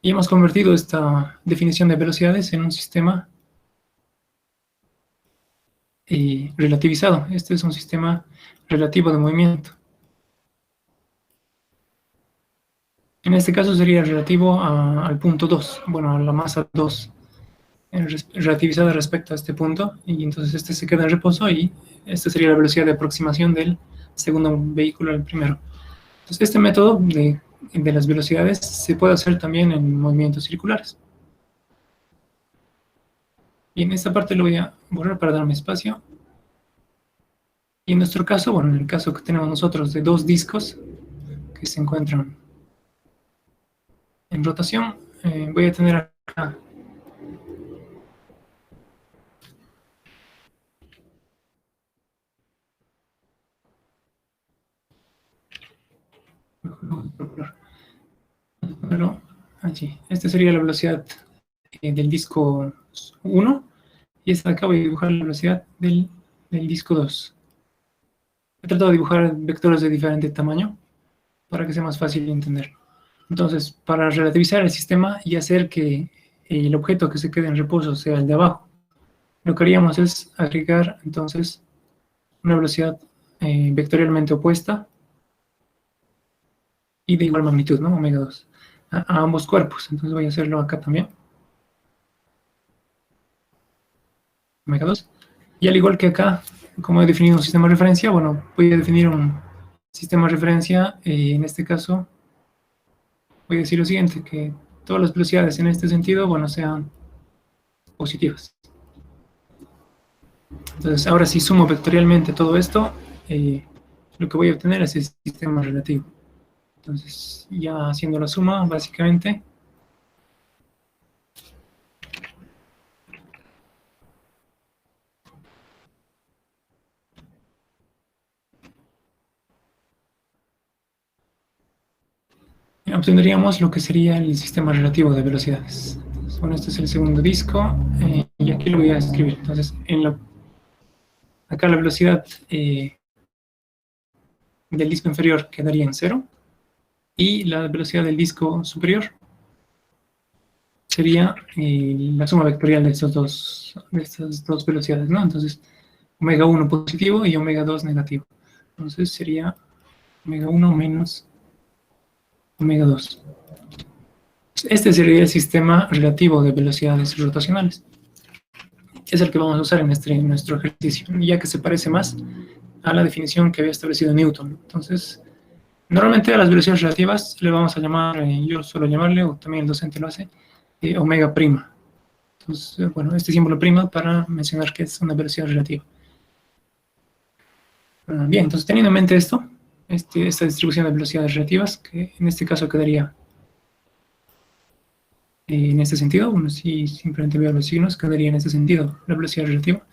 Y hemos convertido esta definición de velocidades en un sistema relativizado. Este es un sistema relativo de movimiento. En este caso sería relativo al punto 2, bueno, a la masa 2, relativizada respecto a este punto, y entonces este se queda en reposo y esta sería la velocidad de aproximación del segundo vehículo al primero. Entonces este método de las velocidades se puede hacer también en movimientos circulares. Y en esta parte lo voy a borrar para darme espacio. Y en nuestro caso, bueno, en el caso que tenemos nosotros de dos discos que se encuentran en rotación, voy a tener acá pero allí, esta sería la velocidad del disco 1 y esta de acá voy a dibujar la velocidad del disco 2. He tratado de dibujar vectores de diferente tamaño para que sea más fácil de entender. Entonces, para relativizar el sistema y hacer que el objeto que se quede en reposo sea el de abajo, lo que haríamos es agregar entonces una velocidad vectorialmente opuesta y de igual magnitud, ¿no? Omega 2, a ambos cuerpos. Entonces voy a hacerlo acá también. Omega 2. Y al igual que acá, como he definido un sistema de referencia, bueno, voy a definir un sistema de referencia, en este caso, voy a decir lo siguiente, que todas las velocidades en este sentido, bueno, sean positivas. Entonces, ahora si sumo vectorialmente todo esto, lo que voy a obtener es el sistema relativo. Entonces, ya haciendo la suma, básicamente, obtendríamos lo que sería el sistema relativo de velocidades. Entonces, bueno, este es el segundo disco, y aquí lo voy a escribir. Entonces, acá la velocidad del disco inferior quedaría en 0, y la velocidad del disco superior sería la suma vectorial de estas dos velocidades, ¿no? Entonces, omega 1 positivo y omega 2 negativo. Entonces sería omega 1 menos omega 2. Este sería el sistema relativo de velocidades rotacionales. Es el que vamos a usar en nuestro ejercicio, ya que se parece más a la definición que había establecido Newton. Entonces, normalmente a las velocidades relativas le vamos a llamar, yo suelo llamarle, o también el docente lo hace, omega prima. Entonces, bueno, este símbolo prima para mencionar que es una velocidad relativa. Bien, entonces teniendo en mente esto, esta distribución de velocidades relativas, que en este caso quedaría en este sentido, bueno, si simplemente veo los signos, quedaría en este sentido la velocidad relativa.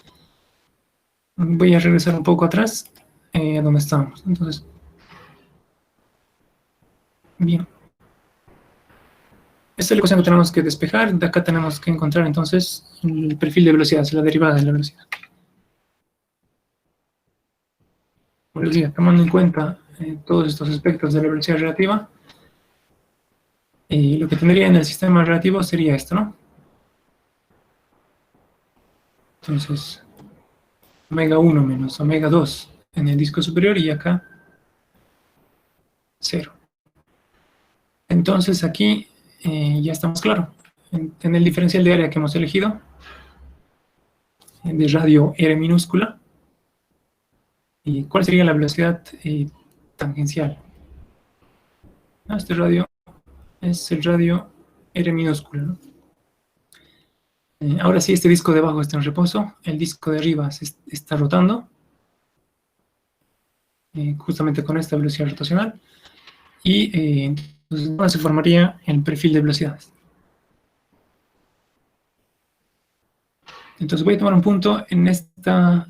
Voy a regresar un poco atrás, a donde estábamos. Entonces, bien. Esta es la ecuación que tenemos que despejar. De acá tenemos que encontrar entonces el perfil de velocidad, la derivada de la velocidad. Como les decía, tomando en cuenta todos estos aspectos de la velocidad relativa, lo que tendría en el sistema relativo sería esto, ¿no? Entonces, omega 1 menos omega 2 en el disco superior y acá 0. Entonces aquí ya estamos claros. En el diferencial de área que hemos elegido, de radio R minúscula, ¿y cuál sería la velocidad tangencial? Este radio es el radio R minúscula, ¿no? Ahora sí, este disco de abajo está en reposo, el disco de arriba se está rotando, justamente con esta velocidad rotacional, y Entonces, ahora se formaría el perfil de velocidades. Entonces voy a tomar un punto en esta...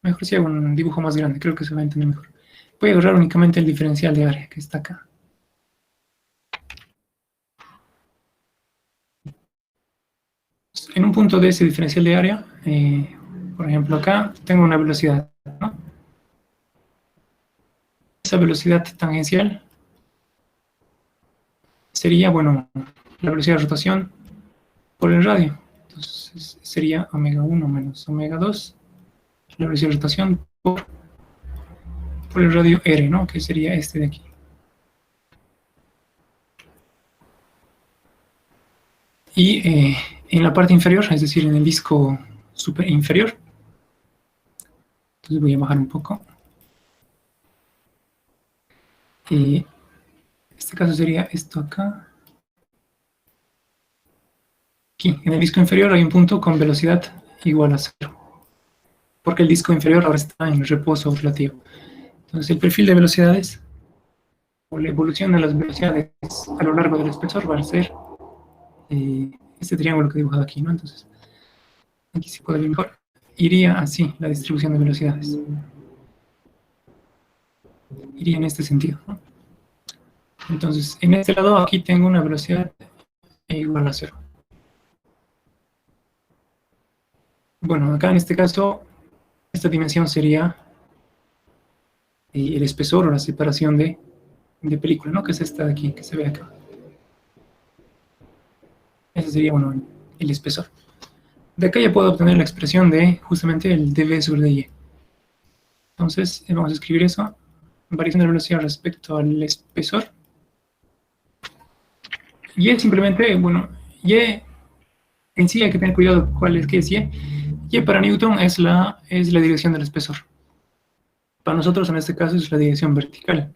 mejor si hago un dibujo más grande, creo que se va a entender mejor. Voy a agarrar únicamente el diferencial de área que está acá. En un punto de ese diferencial de área, por ejemplo acá, tengo una velocidad, ¿no? Esa velocidad tangencial sería, bueno, la velocidad de rotación por el radio. Entonces sería omega 1 menos omega 2, la velocidad de rotación por el radio R, ¿no? Que sería este de aquí. Y en la parte inferior, es decir, en el disco super inferior, entonces voy a bajar un poco. En este caso sería esto acá. Aquí, en el disco inferior hay un punto con velocidad igual a 0, porque el disco inferior ahora está en reposo relativo. Entonces el perfil de velocidades, o la evolución de las velocidades a lo largo del espesor va a ser este triángulo que he dibujado aquí, ¿no? Entonces, aquí se puede ver mejor. Iría así, la distribución de velocidades. Iría en este sentido, ¿no? Entonces, en este lado aquí tengo una velocidad igual a 0. Bueno, acá en este caso, esta dimensión sería el espesor o la separación de película, ¿no? Que es esta de aquí, que se ve acá. Ese sería, bueno, el espesor. De acá ya puedo obtener la expresión de justamente el dv sobre dy. Entonces, vamos a escribir eso. Variación de velocidad respecto al espesor. Y es simplemente, bueno, y en sí hay que tener cuidado cuál es que es y. Y para Newton es la dirección del espesor. Para nosotros en este caso es la dirección vertical.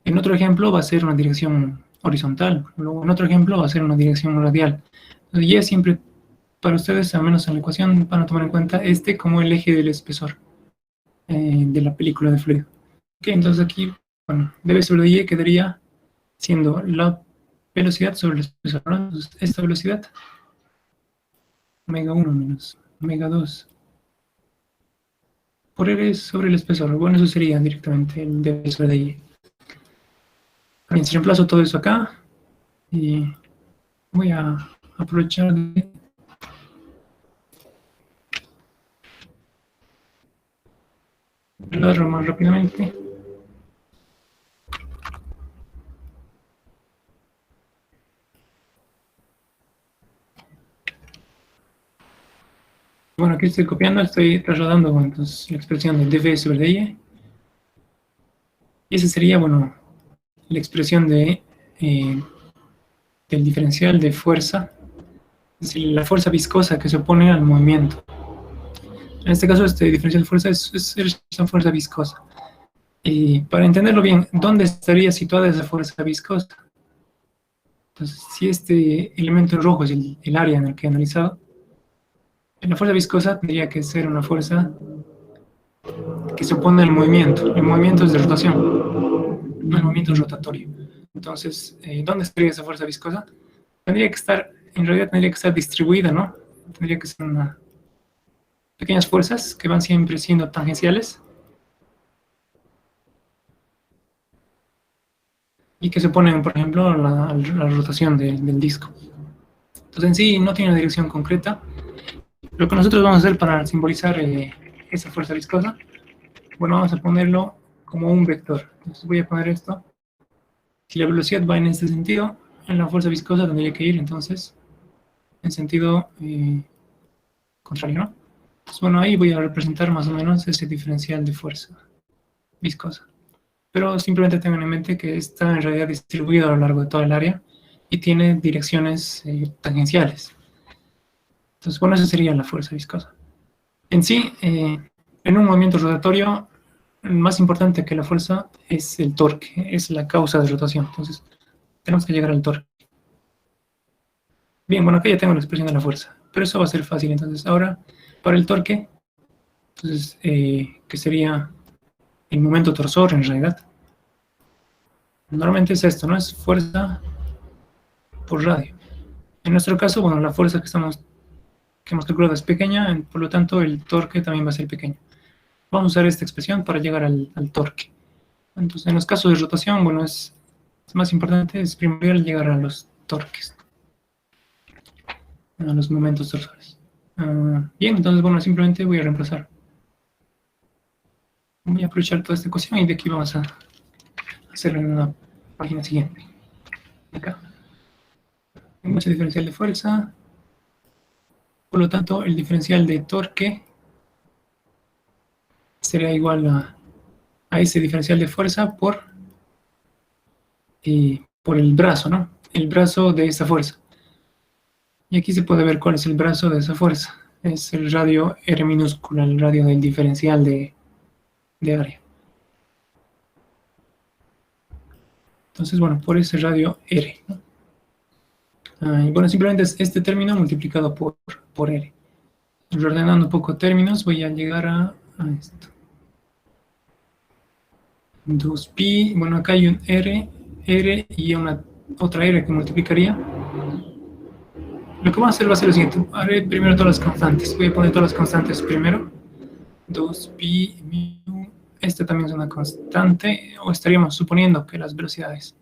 En otro ejemplo va a ser una dirección horizontal. Luego en otro ejemplo va a ser una dirección radial. Entonces, y siempre para ustedes, al menos en la ecuación, van a tomar en cuenta este como el eje del espesor de la película de fluido. Ok, entonces aquí, bueno, dv sobre y quedaría siendo la velocidad sobre el espesor, ¿no? Entonces, esta velocidad, omega 1 menos omega 2 por R sobre el espesor. Bueno, eso sería directamente el dv sobre y. Bien, si reemplazo todo eso acá, y voy a aprovechar de hablarlo más rápidamente. Bueno, aquí estoy copiando, estoy trasladando entonces, la expresión de dv sobre dy. Y esa sería, bueno, la expresión del diferencial de fuerza, es decir, la fuerza viscosa que se opone al movimiento. En este caso, este diferencial de fuerza es esa fuerza viscosa. Y para entenderlo bien, ¿dónde estaría situada esa fuerza viscosa? Entonces, si este elemento en rojo es el área en el que he analizado, la fuerza viscosa tendría que ser una fuerza que se opone al movimiento. El movimiento es de rotación, no el movimiento es rotatorio. Entonces, ¿dónde estaría esa fuerza viscosa? Tendría que estar, en realidad tendría que estar distribuida, ¿no? Tendría que ser pequeñas fuerzas que van siempre siendo tangenciales y que se oponen, por ejemplo, a la rotación del disco. Entonces, en sí no tiene una dirección concreta. Lo que nosotros vamos a hacer para simbolizar esa fuerza viscosa, bueno, vamos a ponerlo como un vector. Entonces voy a poner esto. Si la velocidad va en este sentido, en la fuerza viscosa tendría que ir entonces en sentido contrario, ¿no? Pues bueno, ahí voy a representar más o menos ese diferencial de fuerza viscosa. Pero simplemente tengan en mente que está en realidad distribuido a lo largo de toda el área y tiene direcciones tangenciales. Entonces, bueno, esa sería la fuerza viscosa. En sí, en un movimiento rotatorio, más importante que la fuerza es el torque, es la causa de rotación. Entonces, tenemos que llegar al torque. Bien, bueno, acá ya tengo la expresión de la fuerza, pero eso va a ser fácil. Entonces, ahora, para el torque, entonces, que sería el momento torsor en realidad. Normalmente es esto, ¿no? Es fuerza por radio. En nuestro caso, bueno, la fuerza que hemos calculado es pequeña, por lo tanto el torque también va a ser pequeño. Vamos a usar esta expresión para llegar al torque. Entonces, en los casos de rotación, bueno, es más importante, es primordial llegar a los torques, a los momentos torsores. Bien, entonces, bueno, simplemente voy a reemplazar. Voy a aprovechar toda esta ecuación y de aquí vamos a hacerlo en una página siguiente. Acá. Mucha diferencial de fuerza. Por lo tanto, el diferencial de torque sería igual a ese diferencial de fuerza por el brazo, ¿no? El brazo de esa fuerza. Y aquí se puede ver cuál es el brazo de esa fuerza. Es el radio R minúscula, el radio del diferencial de área. Entonces, bueno, por ese radio R, ¿no? Y bueno, simplemente es este término multiplicado por R. Reordenando un poco términos, voy a llegar a esto. 2pi, bueno, acá hay un R y otra R que multiplicaría. Lo que vamos a hacer va a ser lo siguiente. Haré primero todas las constantes. Voy a poner todas las constantes primero. 2pi mu. Esta también es una constante. O estaríamos suponiendo que las velocidades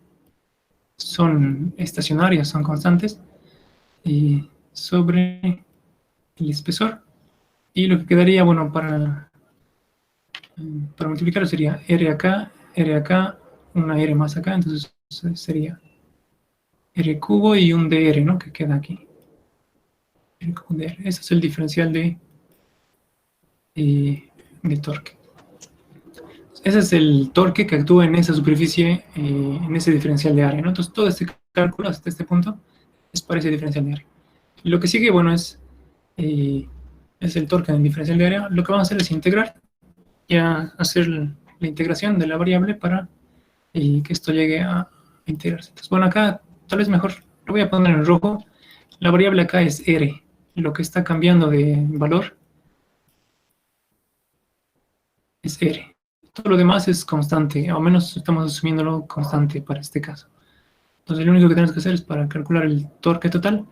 son estacionarias, son constantes. Y sobre el espesor. Y lo que quedaría, bueno, para multiplicar sería R acá, una R más acá. Entonces sería R cubo y un dr, ¿no? Que queda aquí. Ese es el diferencial de torque. Ese es el torque que actúa en esa superficie, en ese diferencial de área, ¿no? Entonces, todo este cálculo hasta este punto es para ese diferencial de área. Y lo que sigue, bueno, es el torque en el diferencial de área. Lo que vamos a hacer es integrar y hacer la integración de la variable para que esto llegue a integrarse. Entonces, bueno, acá tal vez mejor lo voy a poner en rojo. La variable acá es R. Lo que está cambiando de valor es R. Todo lo demás es constante, o al menos estamos asumiéndolo constante para este caso. Entonces lo único que tenemos que hacer es para calcular el torque total,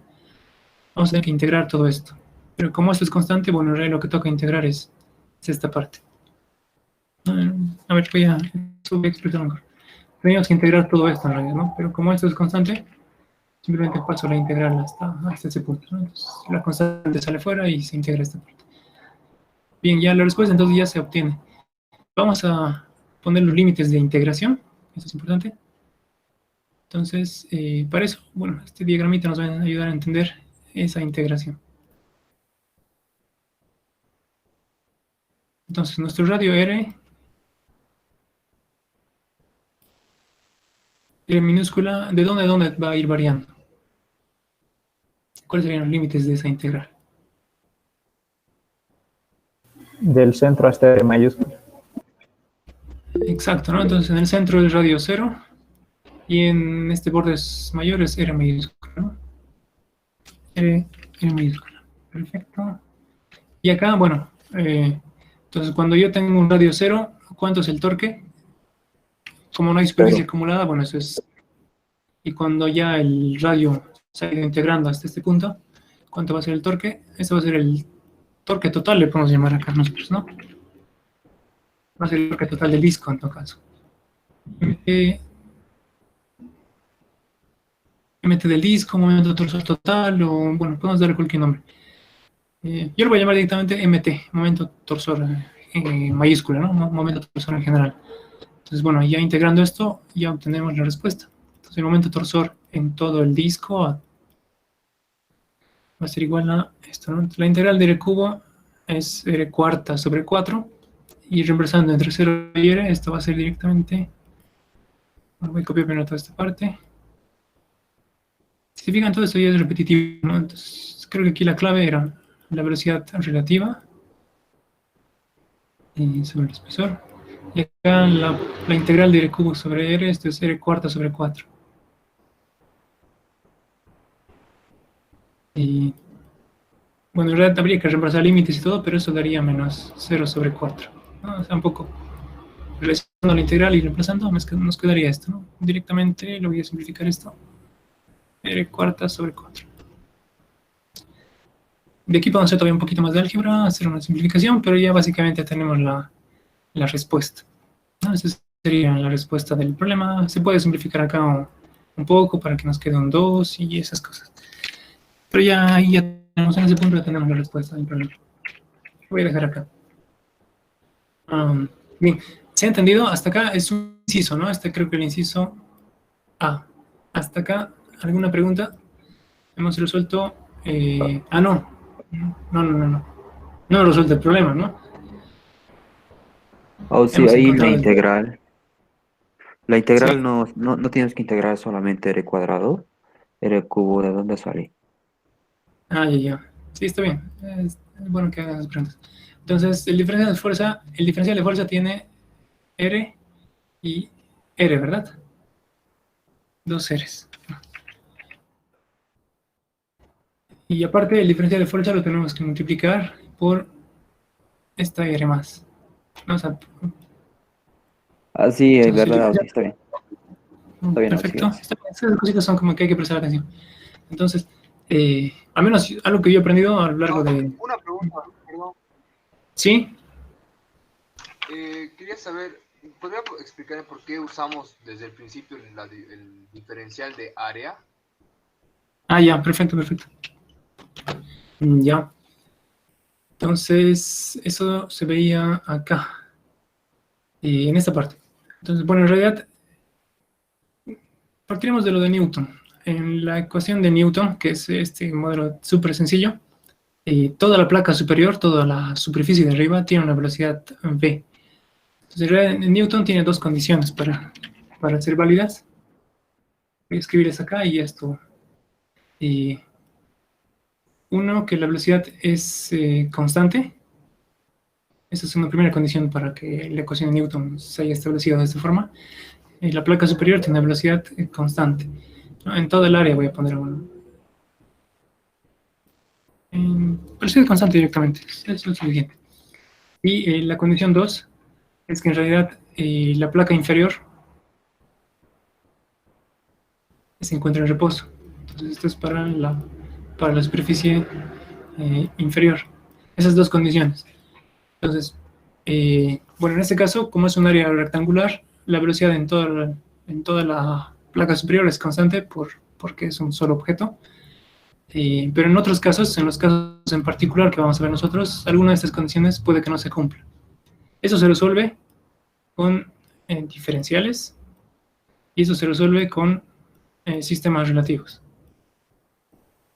vamos a tener que integrar todo esto. Pero como esto es constante, bueno, en realidad lo que toca integrar es esta parte. A ver, voy a explicar mejor. Tenemos que integrar todo esto en realidad, ¿no? Pero como esto es constante, simplemente paso la integral hasta ese punto, ¿no? Entonces, la constante sale fuera y se integra esta parte. Bien, ya la respuesta entonces ya se obtiene. Vamos a poner los límites de integración, eso es importante. Entonces, para eso, bueno, este diagramita nos va a ayudar a entender esa integración. Entonces, nuestro radio R minúscula, ¿de dónde a dónde va a ir variando? ¿Cuáles serían los límites de esa integral? Del centro hasta R mayúscula. Exacto, ¿no? Entonces, en el centro es radio 0 y en este borde mayor es R mayúscula, ¿no? R mayúscula. Perfecto. Y acá, bueno, entonces cuando yo tengo un radio 0, ¿cuánto es el torque? Como no hay superficie acumulada, bueno, eso es. Y cuando ya el radio se ha ido integrando hasta este punto, ¿cuánto va a ser el torque? Este va a ser el torque total, le podemos llamar acá nosotros, ¿no? Va a ser el torque total del disco en todo caso. MT del disco, momento torsor total, o bueno, podemos darle cualquier nombre. Yo lo voy a llamar directamente MT, momento torsor en mayúscula, ¿no? Momento torsor en general. Entonces, bueno, ya integrando esto, ya obtenemos la respuesta. Entonces, el momento torsor en todo el disco va a ser igual a esto, ¿no? La integral de R cubo es R cuarta sobre 4, y reemplazando entre 0 y R, esto va a ser directamente, bueno, voy a copiar primero toda esta parte. Si se fijan, todo esto ya es repetitivo, ¿no? Entonces, creo que aquí la clave era la velocidad relativa sobre el espesor. Y acá la integral de R cubo sobre R, esto es R cuarta sobre 4. Y bueno, en realidad habría que reemplazar límites y todo, pero eso daría menos 0 sobre 4. ¿No? O sea, un poco Relacionando la integral y reemplazando, nos quedaría esto, ¿no? Directamente lo voy a simplificar esto. R cuarta sobre 4. De aquí podemos hacer todavía un poquito más de álgebra, hacer una simplificación, pero ya básicamente tenemos la respuesta, ¿no? Esa sería la respuesta del problema. Se puede simplificar acá un poco para que nos quede un 2 y esas cosas. Pero ya ahí ya tenemos, en ese punto ya tenemos la respuesta del problema. Voy a dejar acá. Bien, ¿se ha entendido? Hasta acá es un inciso, ¿no? Este creo que el inciso A. Hasta acá, ¿alguna pregunta? Hemos resuelto... no. No hemos resuelto el problema, ¿no? Oh, sí, Hemos ahí la encontrado el- integral. La integral Sí. no tienes que integrar solamente r cuadrado, r cubo, ¿de dónde sale? Ya. Sí, está bien. Es bueno que hagan las preguntas. Entonces, el diferencial de fuerza tiene R y R, ¿verdad? Dos R's. Y aparte, el diferencial de fuerza lo tenemos que multiplicar por esta R más, ¿no? O sea, Ah, sí, es entonces, el verdad, sí, diferencial- está bien. Está bien, así perfecto. es. Esas cositas son como que hay que prestar atención. Entonces, al menos algo que yo he aprendido a lo largo de... Una pregunta, perdón. ¿Sí? Quería saber, ¿podría explicarme por qué usamos desde el principio el diferencial de área? Ya, perfecto. Ya. Entonces, eso se veía acá, en esta parte. Entonces, bueno, en realidad, partiremos de lo de Newton. En la ecuación de Newton, que es este modelo súper sencillo, toda la placa superior, toda la superficie de arriba, tiene una velocidad v. Entonces, en realidad, Newton tiene dos condiciones para ser válidas. Voy a escribirles acá y esto. Uno, que la velocidad es constante. Esa es una primera condición para que la ecuación de Newton se haya establecido de esta forma. La placa superior tiene una velocidad constante, ¿no? En toda el área voy a poner una velocidad constante directamente. Eso es lo suficiente. Y la condición 2 es que en realidad la placa inferior se encuentra en reposo. Entonces esto es para la superficie inferior. Esas dos condiciones. Entonces, bueno, en este caso, como es un área rectangular, la velocidad en toda la placa superior es constante porque es un solo objeto. Pero en otros casos, en los casos en particular que vamos a ver nosotros, alguna de estas condiciones puede que no se cumpla. Eso se resuelve con diferenciales y eso se resuelve con sistemas relativos.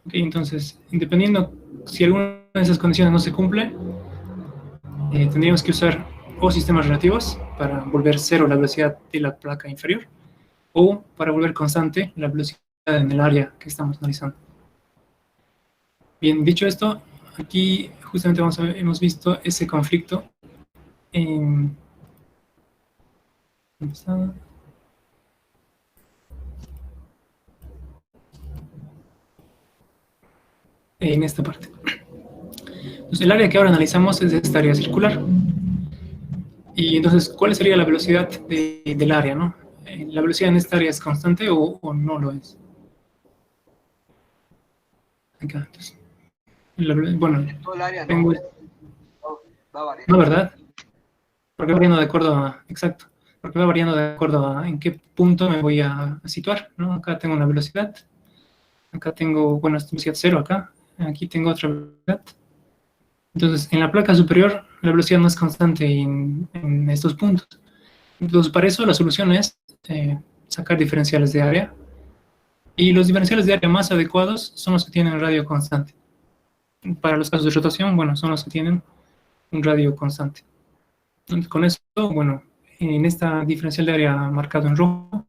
¿Okay? Entonces, dependiendo si alguna de esas condiciones no se cumple, tendríamos que usar o sistemas relativos para volver cero la velocidad de la placa inferior o para volver constante la velocidad en el área que estamos analizando. Bien, dicho esto, aquí justamente hemos visto ese conflicto en esta parte. Entonces, el área que ahora analizamos es esta área circular. Y entonces, ¿cuál sería la velocidad del área, no? ¿La velocidad en esta área es constante o no lo es? Acá, entonces. Bueno, Todo el área tengo... va variando. No, ¿verdad? Porque va variando de acuerdo a... Exacto. Porque va variando de acuerdo a en qué punto me voy a situar, ¿no? Acá tengo una velocidad. Acá tengo, bueno, esta velocidad 0 acá. Aquí tengo otra velocidad. Entonces, en la placa superior, la velocidad no es constante en estos puntos. Entonces, para eso la solución es sacar diferenciales de área. Y los diferenciales de área más adecuados son los que tienen radio constante. Para los casos de rotación, bueno, son los que tienen un radio constante. Entonces, con eso, bueno, en esta diferencial de área marcado en rojo,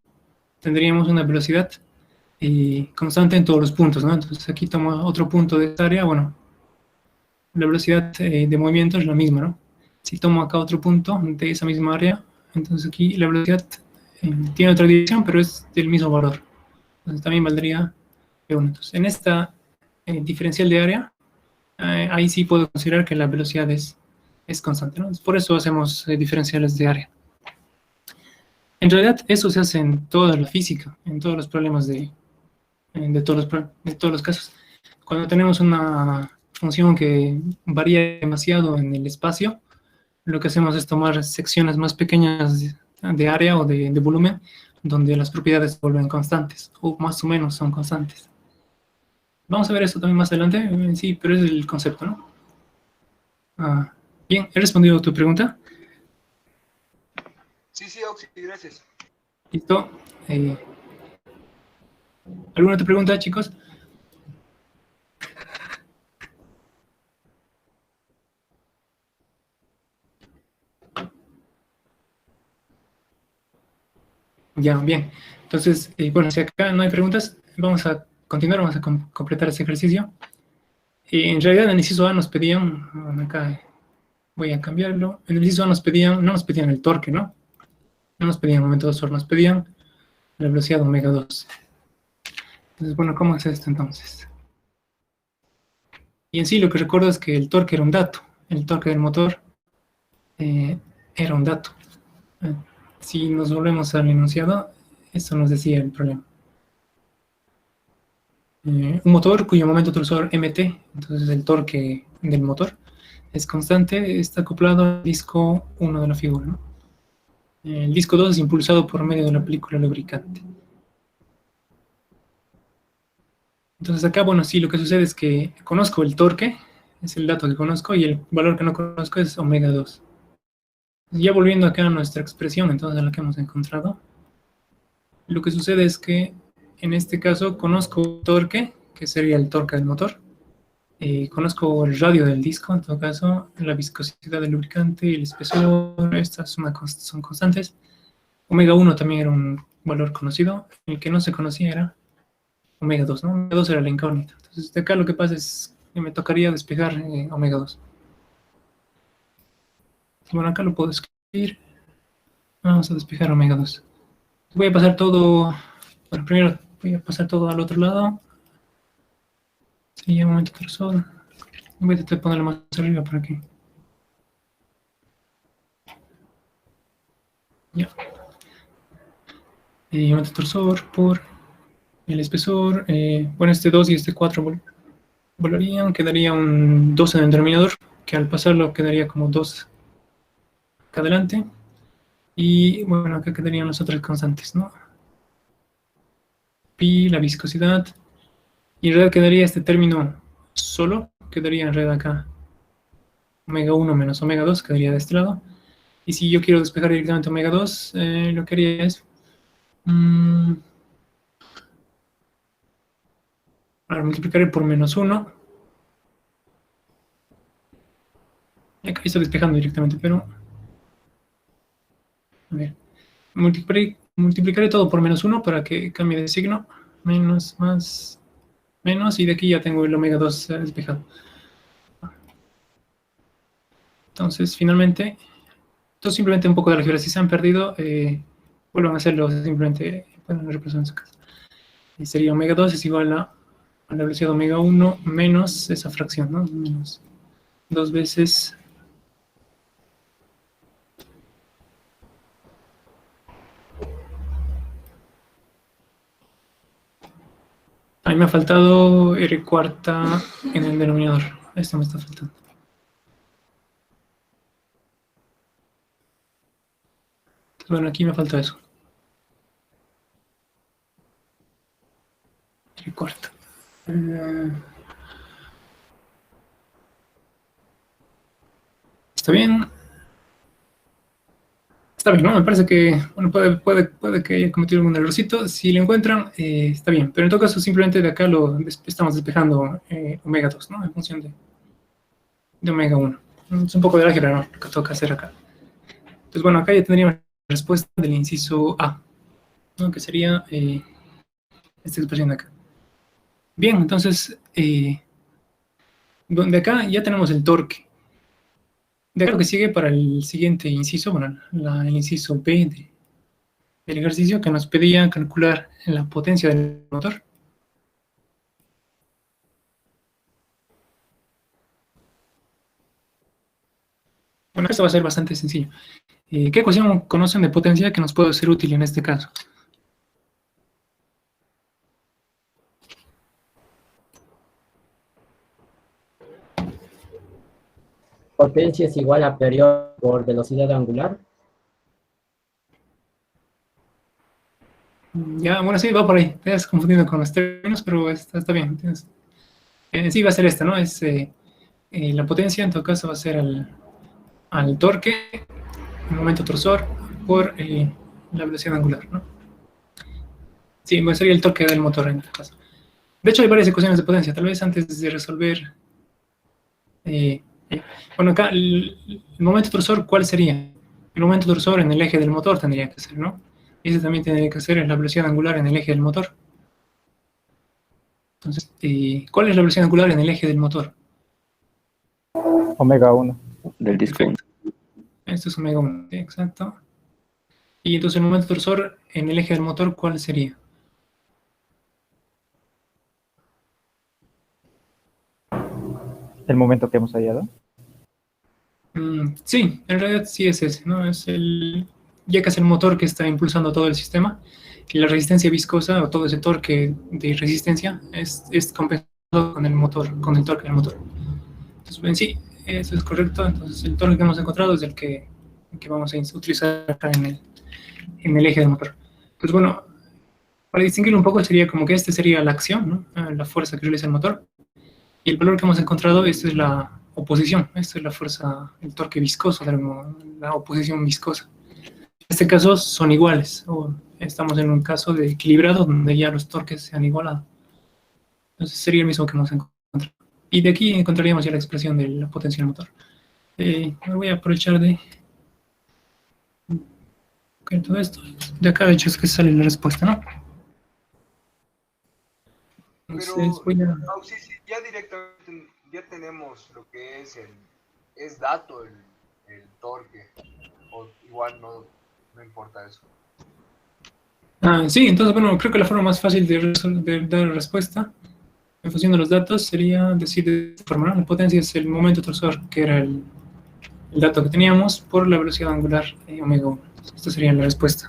tendríamos una velocidad constante en todos los puntos, ¿no? Entonces, aquí tomo otro punto de esta área, bueno, la velocidad de movimiento es la misma, ¿no? Si tomo acá otro punto de esa misma área, entonces aquí la velocidad tiene otra dirección, pero es del mismo valor. Entonces también valdría V1. Entonces, en esta diferencial de área, ahí sí puedo considerar que la velocidad es constante, ¿no? Por eso hacemos diferenciales de área. En realidad, eso se hace en toda la física, en todos los problemas de todos los casos. Cuando tenemos una función que varía demasiado en el espacio, lo que hacemos es tomar secciones más pequeñas de área o de volumen, donde las propiedades se vuelven constantes, o más o menos son constantes. Vamos a ver eso también más adelante, sí, pero es el concepto, ¿no? Bien, ¿he respondido a tu pregunta? Sí, Oxy, gracias. Listo. ¿Alguna otra pregunta, chicos? Ya, bien. Entonces, bueno, si acá no hay preguntas, vamos a continuar, vamos a completar este ejercicio. En realidad, en el inciso A nos pedían, acá voy a cambiarlo, en el inciso A no nos pedían el torque, ¿no? No nos pedían momento de nos pedían la velocidad omega 2. Entonces, bueno, ¿cómo es esto entonces? Y en sí lo que recuerdo es que el torque era un dato, el torque del motor era un dato. Si nos volvemos al enunciado, eso nos decía el problema. Un motor cuyo momento tensor mt, entonces el torque del motor, es constante, está acoplado al disco 1 de la figura, ¿no? El disco 2 es impulsado por medio de la película lubricante. Entonces acá, bueno, sí, lo que sucede es que conozco el torque, es el dato que conozco, y el valor que no conozco es omega 2. Ya volviendo acá a nuestra expresión, entonces, a la que hemos encontrado, lo que sucede es que en este caso conozco el torque, que sería el torque del motor, conozco el radio del disco, en todo caso, la viscosidad del lubricante, el espesor, estas son constantes. Omega 1 también era un valor conocido, el que no se conocía era omega 2, ¿no? Omega 2 era la incógnita. Entonces, de acá lo que pasa es que me tocaría despejar omega 2. Bueno, acá lo puedo escribir. Vamos a despejar omega 2. Voy a pasar todo, bueno, primero voy a pasar todo al otro lado. Sí, un momento, cursor. Voy a tratar de ponerlo más arriba para que... Ya. Un momento, cursor por el espesor. Bueno, este 2 y este 4 volarían. Quedaría un 2 en el denominador, que al pasarlo quedaría como 2 acá adelante. Y bueno, acá quedarían las otras constantes, ¿no? Pi, la viscosidad. Y en realidad quedaría este término solo, quedaría en realidad acá. Omega 1 menos omega 2 quedaría de este lado. Y si yo quiero despejar directamente omega 2, lo que haría es... ahora multiplicaré por menos 1. Y acá estoy despejando directamente, pero... a ver. Multiplicaré todo por menos 1 para que cambie de signo. Menos, más, menos. Y de aquí ya tengo el omega 2 despejado. Entonces, finalmente... Esto simplemente un poco de álgebra. Si se han perdido, vuelvan a hacerlo. Simplemente pueden reemplazar en su casa. Y sería omega 2 es igual a la velocidad de omega 1 menos esa fracción, ¿no? Menos 2 veces. A mí me ha faltado R cuarta en el denominador. Esto me está faltando. Bueno, aquí me falta eso. R cuarta. ¿Está bien? Está bien, ¿no? Me parece que, bueno, puede que haya cometido algún errorcito. Si lo encuentran, está bien. Pero en todo caso, simplemente de acá lo estamos despejando omega 2, ¿no? En función de omega 1. Es un poco de álgebra, ¿no? Lo que toca hacer acá. Entonces, bueno, acá ya tendríamos la respuesta del inciso A, ¿no? Que sería esta expresión de acá. Bien, entonces, de acá ya tenemos el torque. De acá lo que sigue para el siguiente inciso, bueno, el inciso B del ejercicio que nos pedía calcular la potencia del motor. Bueno, esto va a ser bastante sencillo. ¿Qué ecuación conocen de potencia que nos puede ser útil en este caso? Potencia es igual a periodo por velocidad angular. Ya, bueno, sí, va por ahí. Te has confundido con los términos, pero está bien. Sí, va a ser esta, ¿no? Es la potencia, en todo caso, va a ser al torque, el momento torsor, por la velocidad angular, ¿no? Sí, va a ser el torque del motor en este caso. De hecho, hay varias ecuaciones de potencia. Tal vez antes de resolver... bueno, acá, el momento torsor, ¿cuál sería? El momento torsor en el eje del motor tendría que ser, ¿no? Y ese también tendría que ser la velocidad angular en el eje del motor. Entonces, ¿cuál es la velocidad angular en el eje del motor? Omega 1. Del disco 1. Perfecto. Esto es omega 1, ¿sí? Exacto. Y entonces el momento torsor en el eje del motor, ¿cuál sería? El momento que hemos hallado. Sí, en realidad sí es ese, ¿no? Ya que es el motor que está impulsando todo el sistema, y la resistencia viscosa o todo ese torque de resistencia es compensado con el motor, con el torque del motor. Entonces, en sí, eso es correcto. Entonces, el torque que hemos encontrado es el que vamos a utilizar acá en el eje del motor. Pues bueno, para distinguirlo un poco sería como que este sería la acción, ¿no? La fuerza que realiza el motor. Y el valor que hemos encontrado, esta es la oposición, esta es la fuerza, el torque viscoso, la oposición viscosa. En este caso son iguales, o estamos en un caso de equilibrado donde ya los torques se han igualado. Entonces sería el mismo que hemos encontrado. Y de aquí encontraríamos ya la expresión de la potencia del motor. Me voy a aprovechar de todo esto. De acá de hecho es que sale la respuesta, ¿no? Entonces Pero, voy a... no, sí, ya directamente, ya tenemos lo que es dato el torque, o igual no importa eso. Sí, entonces, bueno, creo que la forma más fácil de dar respuesta en función de los datos sería decir de esta forma, ¿no? La potencia es el momento torsor, que era el dato que teníamos, por la velocidad angular omega 1. Esta sería la respuesta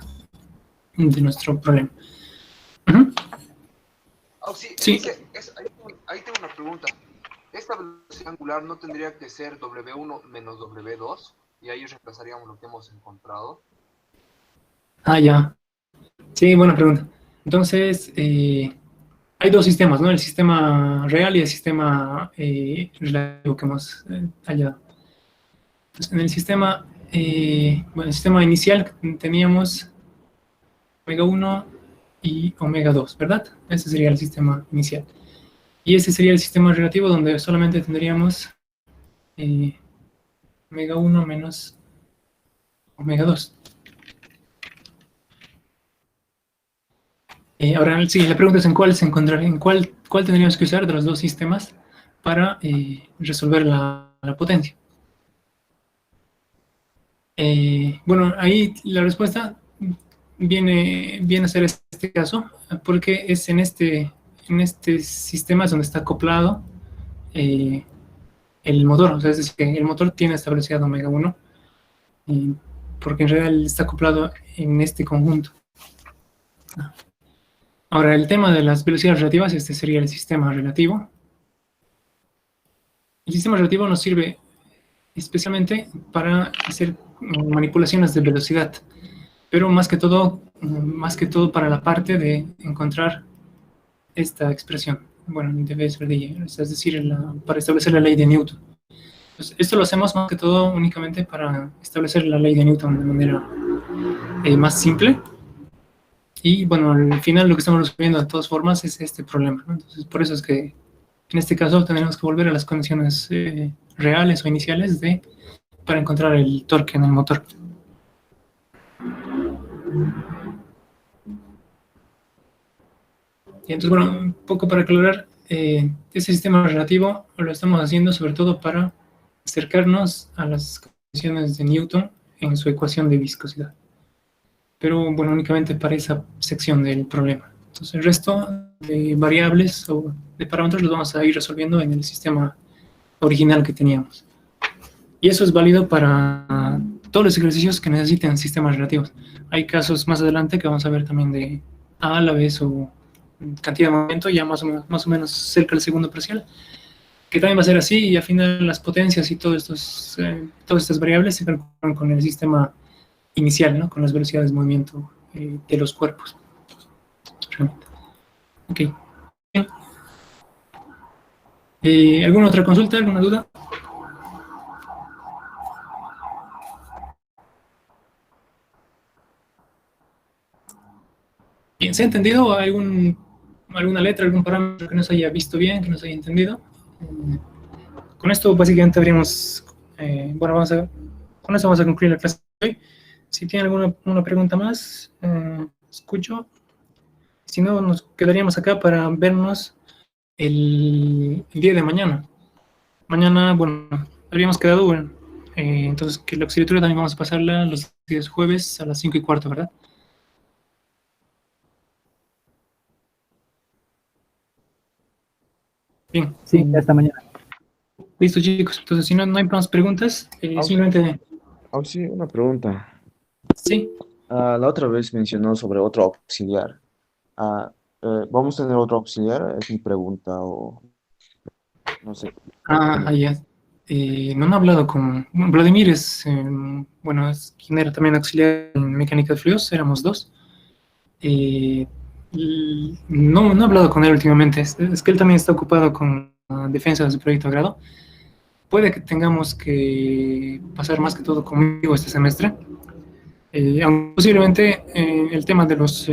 de nuestro problema. Oh, sí, Sí. Ahí tengo una pregunta. ¿Esta velocidad angular no tendría que ser W1 menos W2? Y ahí reemplazaríamos lo que hemos encontrado. Ya. Sí, buena pregunta. Entonces, hay dos sistemas, ¿no? El sistema real y el sistema relativo que hemos hallado. Entonces, en el sistema, bueno, el sistema inicial teníamos omega 1 y omega 2, ¿verdad? Ese sería el sistema inicial. Y ese sería el sistema relativo donde solamente tendríamos omega 1 menos omega 2. Ahora, sí, la pregunta es en cuál se encontraría, cuál tendríamos que usar de los dos sistemas para resolver la potencia. Bueno, ahí la respuesta viene a ser este caso, porque es en este sistema donde está acoplado el motor, o sea, es decir, que el motor tiene esta velocidad omega 1, porque en realidad está acoplado en este conjunto. Ahora, el tema de las velocidades relativas, este sería el sistema relativo. El sistema relativo nos sirve especialmente para hacer manipulaciones de velocidad, pero más que todo para la parte de encontrar esta expresión, bueno, dB sobre dy, es decir, para establecer la ley de Newton. Pues esto lo hacemos más que todo únicamente para establecer la ley de Newton de manera más simple. Y bueno, al final lo que estamos resolviendo de todas formas es este problema, ¿no? Entonces, por eso es que en este caso tendremos que volver a las condiciones reales o iniciales para encontrar el torque en el motor. Y entonces, bueno, un poco para aclarar, este sistema relativo lo estamos haciendo sobre todo para acercarnos a las condiciones de Newton en su ecuación de viscosidad. Pero bueno, únicamente para esa sección del problema. Entonces el resto de variables o de parámetros los vamos a ir resolviendo en el sistema original que teníamos. Y eso es válido para todos los ejercicios que necesiten sistemas relativos. Hay casos más adelante que vamos a ver también de A a la vez o cantidad de movimiento, ya más o menos cerca del segundo parcial, que también va a ser así, y al final las potencias y todas estas variables se calculan con el sistema inicial, ¿no? Con las velocidades de movimiento de los cuerpos. Realmente. Ok. Bien. ¿Alguna otra consulta, alguna duda? Bien, ¿se ha entendido alguna letra, algún parámetro que no se haya visto bien, que no se haya entendido? Con esto básicamente habríamos, bueno, con esto vamos a concluir la clase de hoy. Si tienen alguna pregunta más, escucho. Si no, nos quedaríamos acá para vernos el día de mañana. Mañana, bueno, habíamos quedado, bueno, entonces que la auxiliatura también vamos a pasarla los días jueves a las 5:15, ¿verdad? Bien. Sí, hasta mañana. Listo, chicos. Entonces, si no hay más preguntas, simplemente, Sí, una pregunta. sí. La otra vez mencionó sobre otro auxiliar. ¿Vamos a tener otro auxiliar? Es mi pregunta, o no sé. Ya. No he hablado con... bueno, Vladimir es, bueno, es quien era también auxiliar en mecánica de fluidos, éramos dos. Y no he hablado con él últimamente, es que él también está ocupado con la defensa de su proyecto de grado. Puede que tengamos que pasar más que todo conmigo este semestre. Aunque posiblemente el tema de los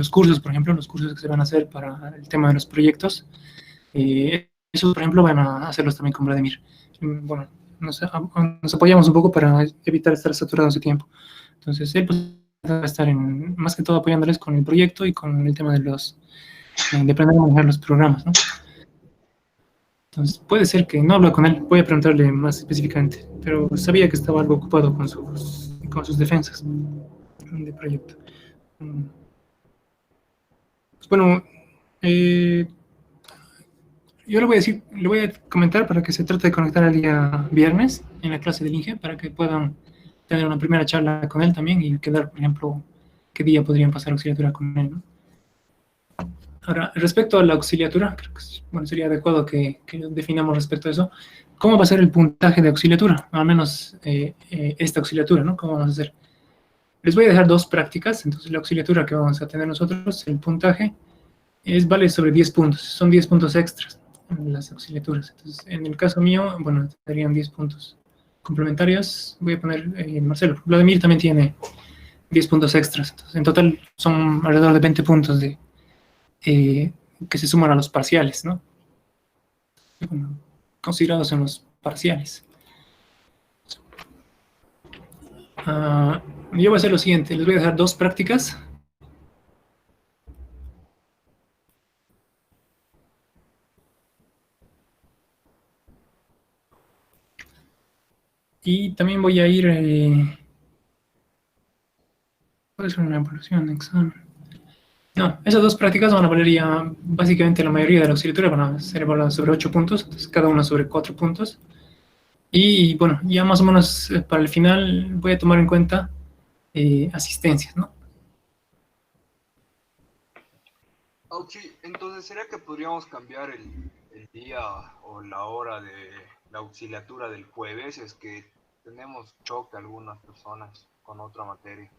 cursos, por ejemplo, los cursos que se van a hacer para el tema de los proyectos, eso, por ejemplo, van a hacerlos también con Vladimir. Bueno, nos apoyamos un poco para evitar estar saturados de tiempo. Entonces, él pues, va a estar más que todo apoyándoles con el proyecto y con el tema de aprender a manejar los programas, ¿no? Entonces, puede ser que no hablo con él, voy a preguntarle más específicamente, pero sabía que estaba algo ocupado con sus defensas de proyecto. Pues bueno, yo le voy a comentar para que se trate de conectar el día viernes en la clase del INGE, para que puedan tener una primera charla con él también y quedar, por ejemplo, qué día podrían pasar auxiliatura con él, ¿no? Ahora, respecto a la auxiliatura, creo que bueno, sería adecuado que definamos respecto a eso. ¿Cómo va a ser el puntaje de auxiliatura? Al menos esta auxiliatura, ¿no? ¿Cómo vamos a hacer? Les voy a dejar dos prácticas. Entonces, la auxiliatura que vamos a tener nosotros, el puntaje, vale sobre 10 puntos. Son 10 puntos extras en las auxiliaturas. Entonces, en el caso mío, bueno, tendrían 10 puntos complementarios. Voy a poner Marcelo. Vladimir también tiene 10 puntos extras. Entonces, en total son alrededor de 20 puntos que se suman a los parciales, ¿no? Bueno, considerados en los parciales. Yo voy a hacer lo siguiente, les voy a dejar dos prácticas. Y también voy a ir... puede ser una evaluación, examen. No, esas dos prácticas van a valer ya básicamente la mayoría de la auxiliatura, van a ser evaluadas sobre 8 puntos, entonces cada una sobre 4 puntos. Y bueno, ya más o menos para el final voy a tomar en cuenta asistencias, ¿no? Auxi, entonces, ¿será que podríamos cambiar el día o la hora de la auxiliatura del jueves? Es que tenemos choque algunas personas con otra materia.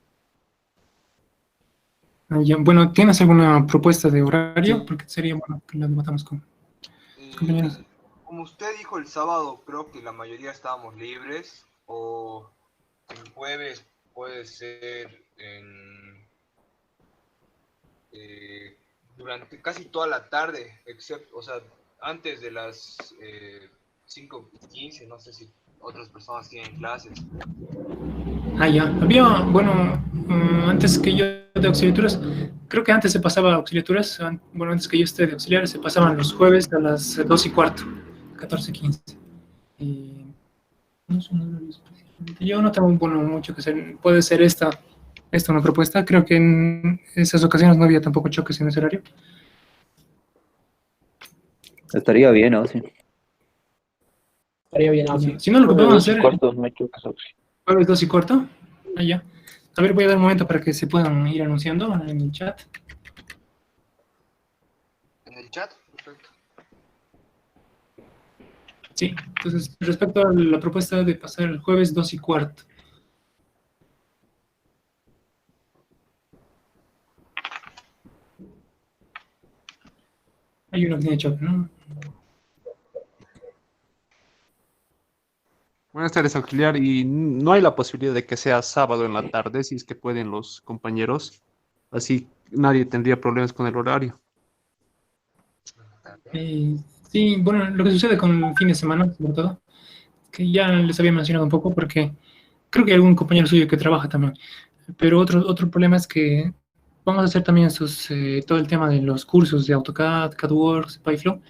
Bueno, ¿tienes alguna propuesta de horario? Porque sería bueno que la debatamos con los compañeros. Como usted dijo el sábado, creo que la mayoría estábamos libres, o el jueves puede ser durante casi toda la tarde, excepto, o sea, antes de las 5:15, no sé si otras personas tienen clases. Ya. Bueno, antes que yo de auxiliaturas, creo que antes se pasaba auxiliaturas, bueno, antes que yo esté de auxiliar, se pasaban los jueves a las 2:15, 14:15. No es un horario especial. Yo no tengo mucho que hacer. Puede ser esta una propuesta. Creo que en esas ocasiones no había tampoco choques en ese horario. Estaría bien, ¿no? Sí. Estaría bien, Si no, lo que podemos hacer... Jueves 2:15. Ah, ya. A ver, voy a dar un momento para que se puedan ir anunciando en el chat. ¿En el chat? Perfecto. Sí, entonces, respecto a la propuesta de pasar el jueves 2:15. Hay uno que tiene choque, ¿no? Buenas tardes, auxiliar. Y no hay la posibilidad de que sea sábado en la tarde, si es que pueden los compañeros. Así nadie tendría problemas con el horario. Sí, bueno, lo que sucede con el fin de semana, sobre todo, que ya les había mencionado un poco, porque creo que hay algún compañero suyo que trabaja también. Pero otro problema es que vamos a hacer también todo el tema de los cursos de AutoCAD, CADWorks, PyFlow.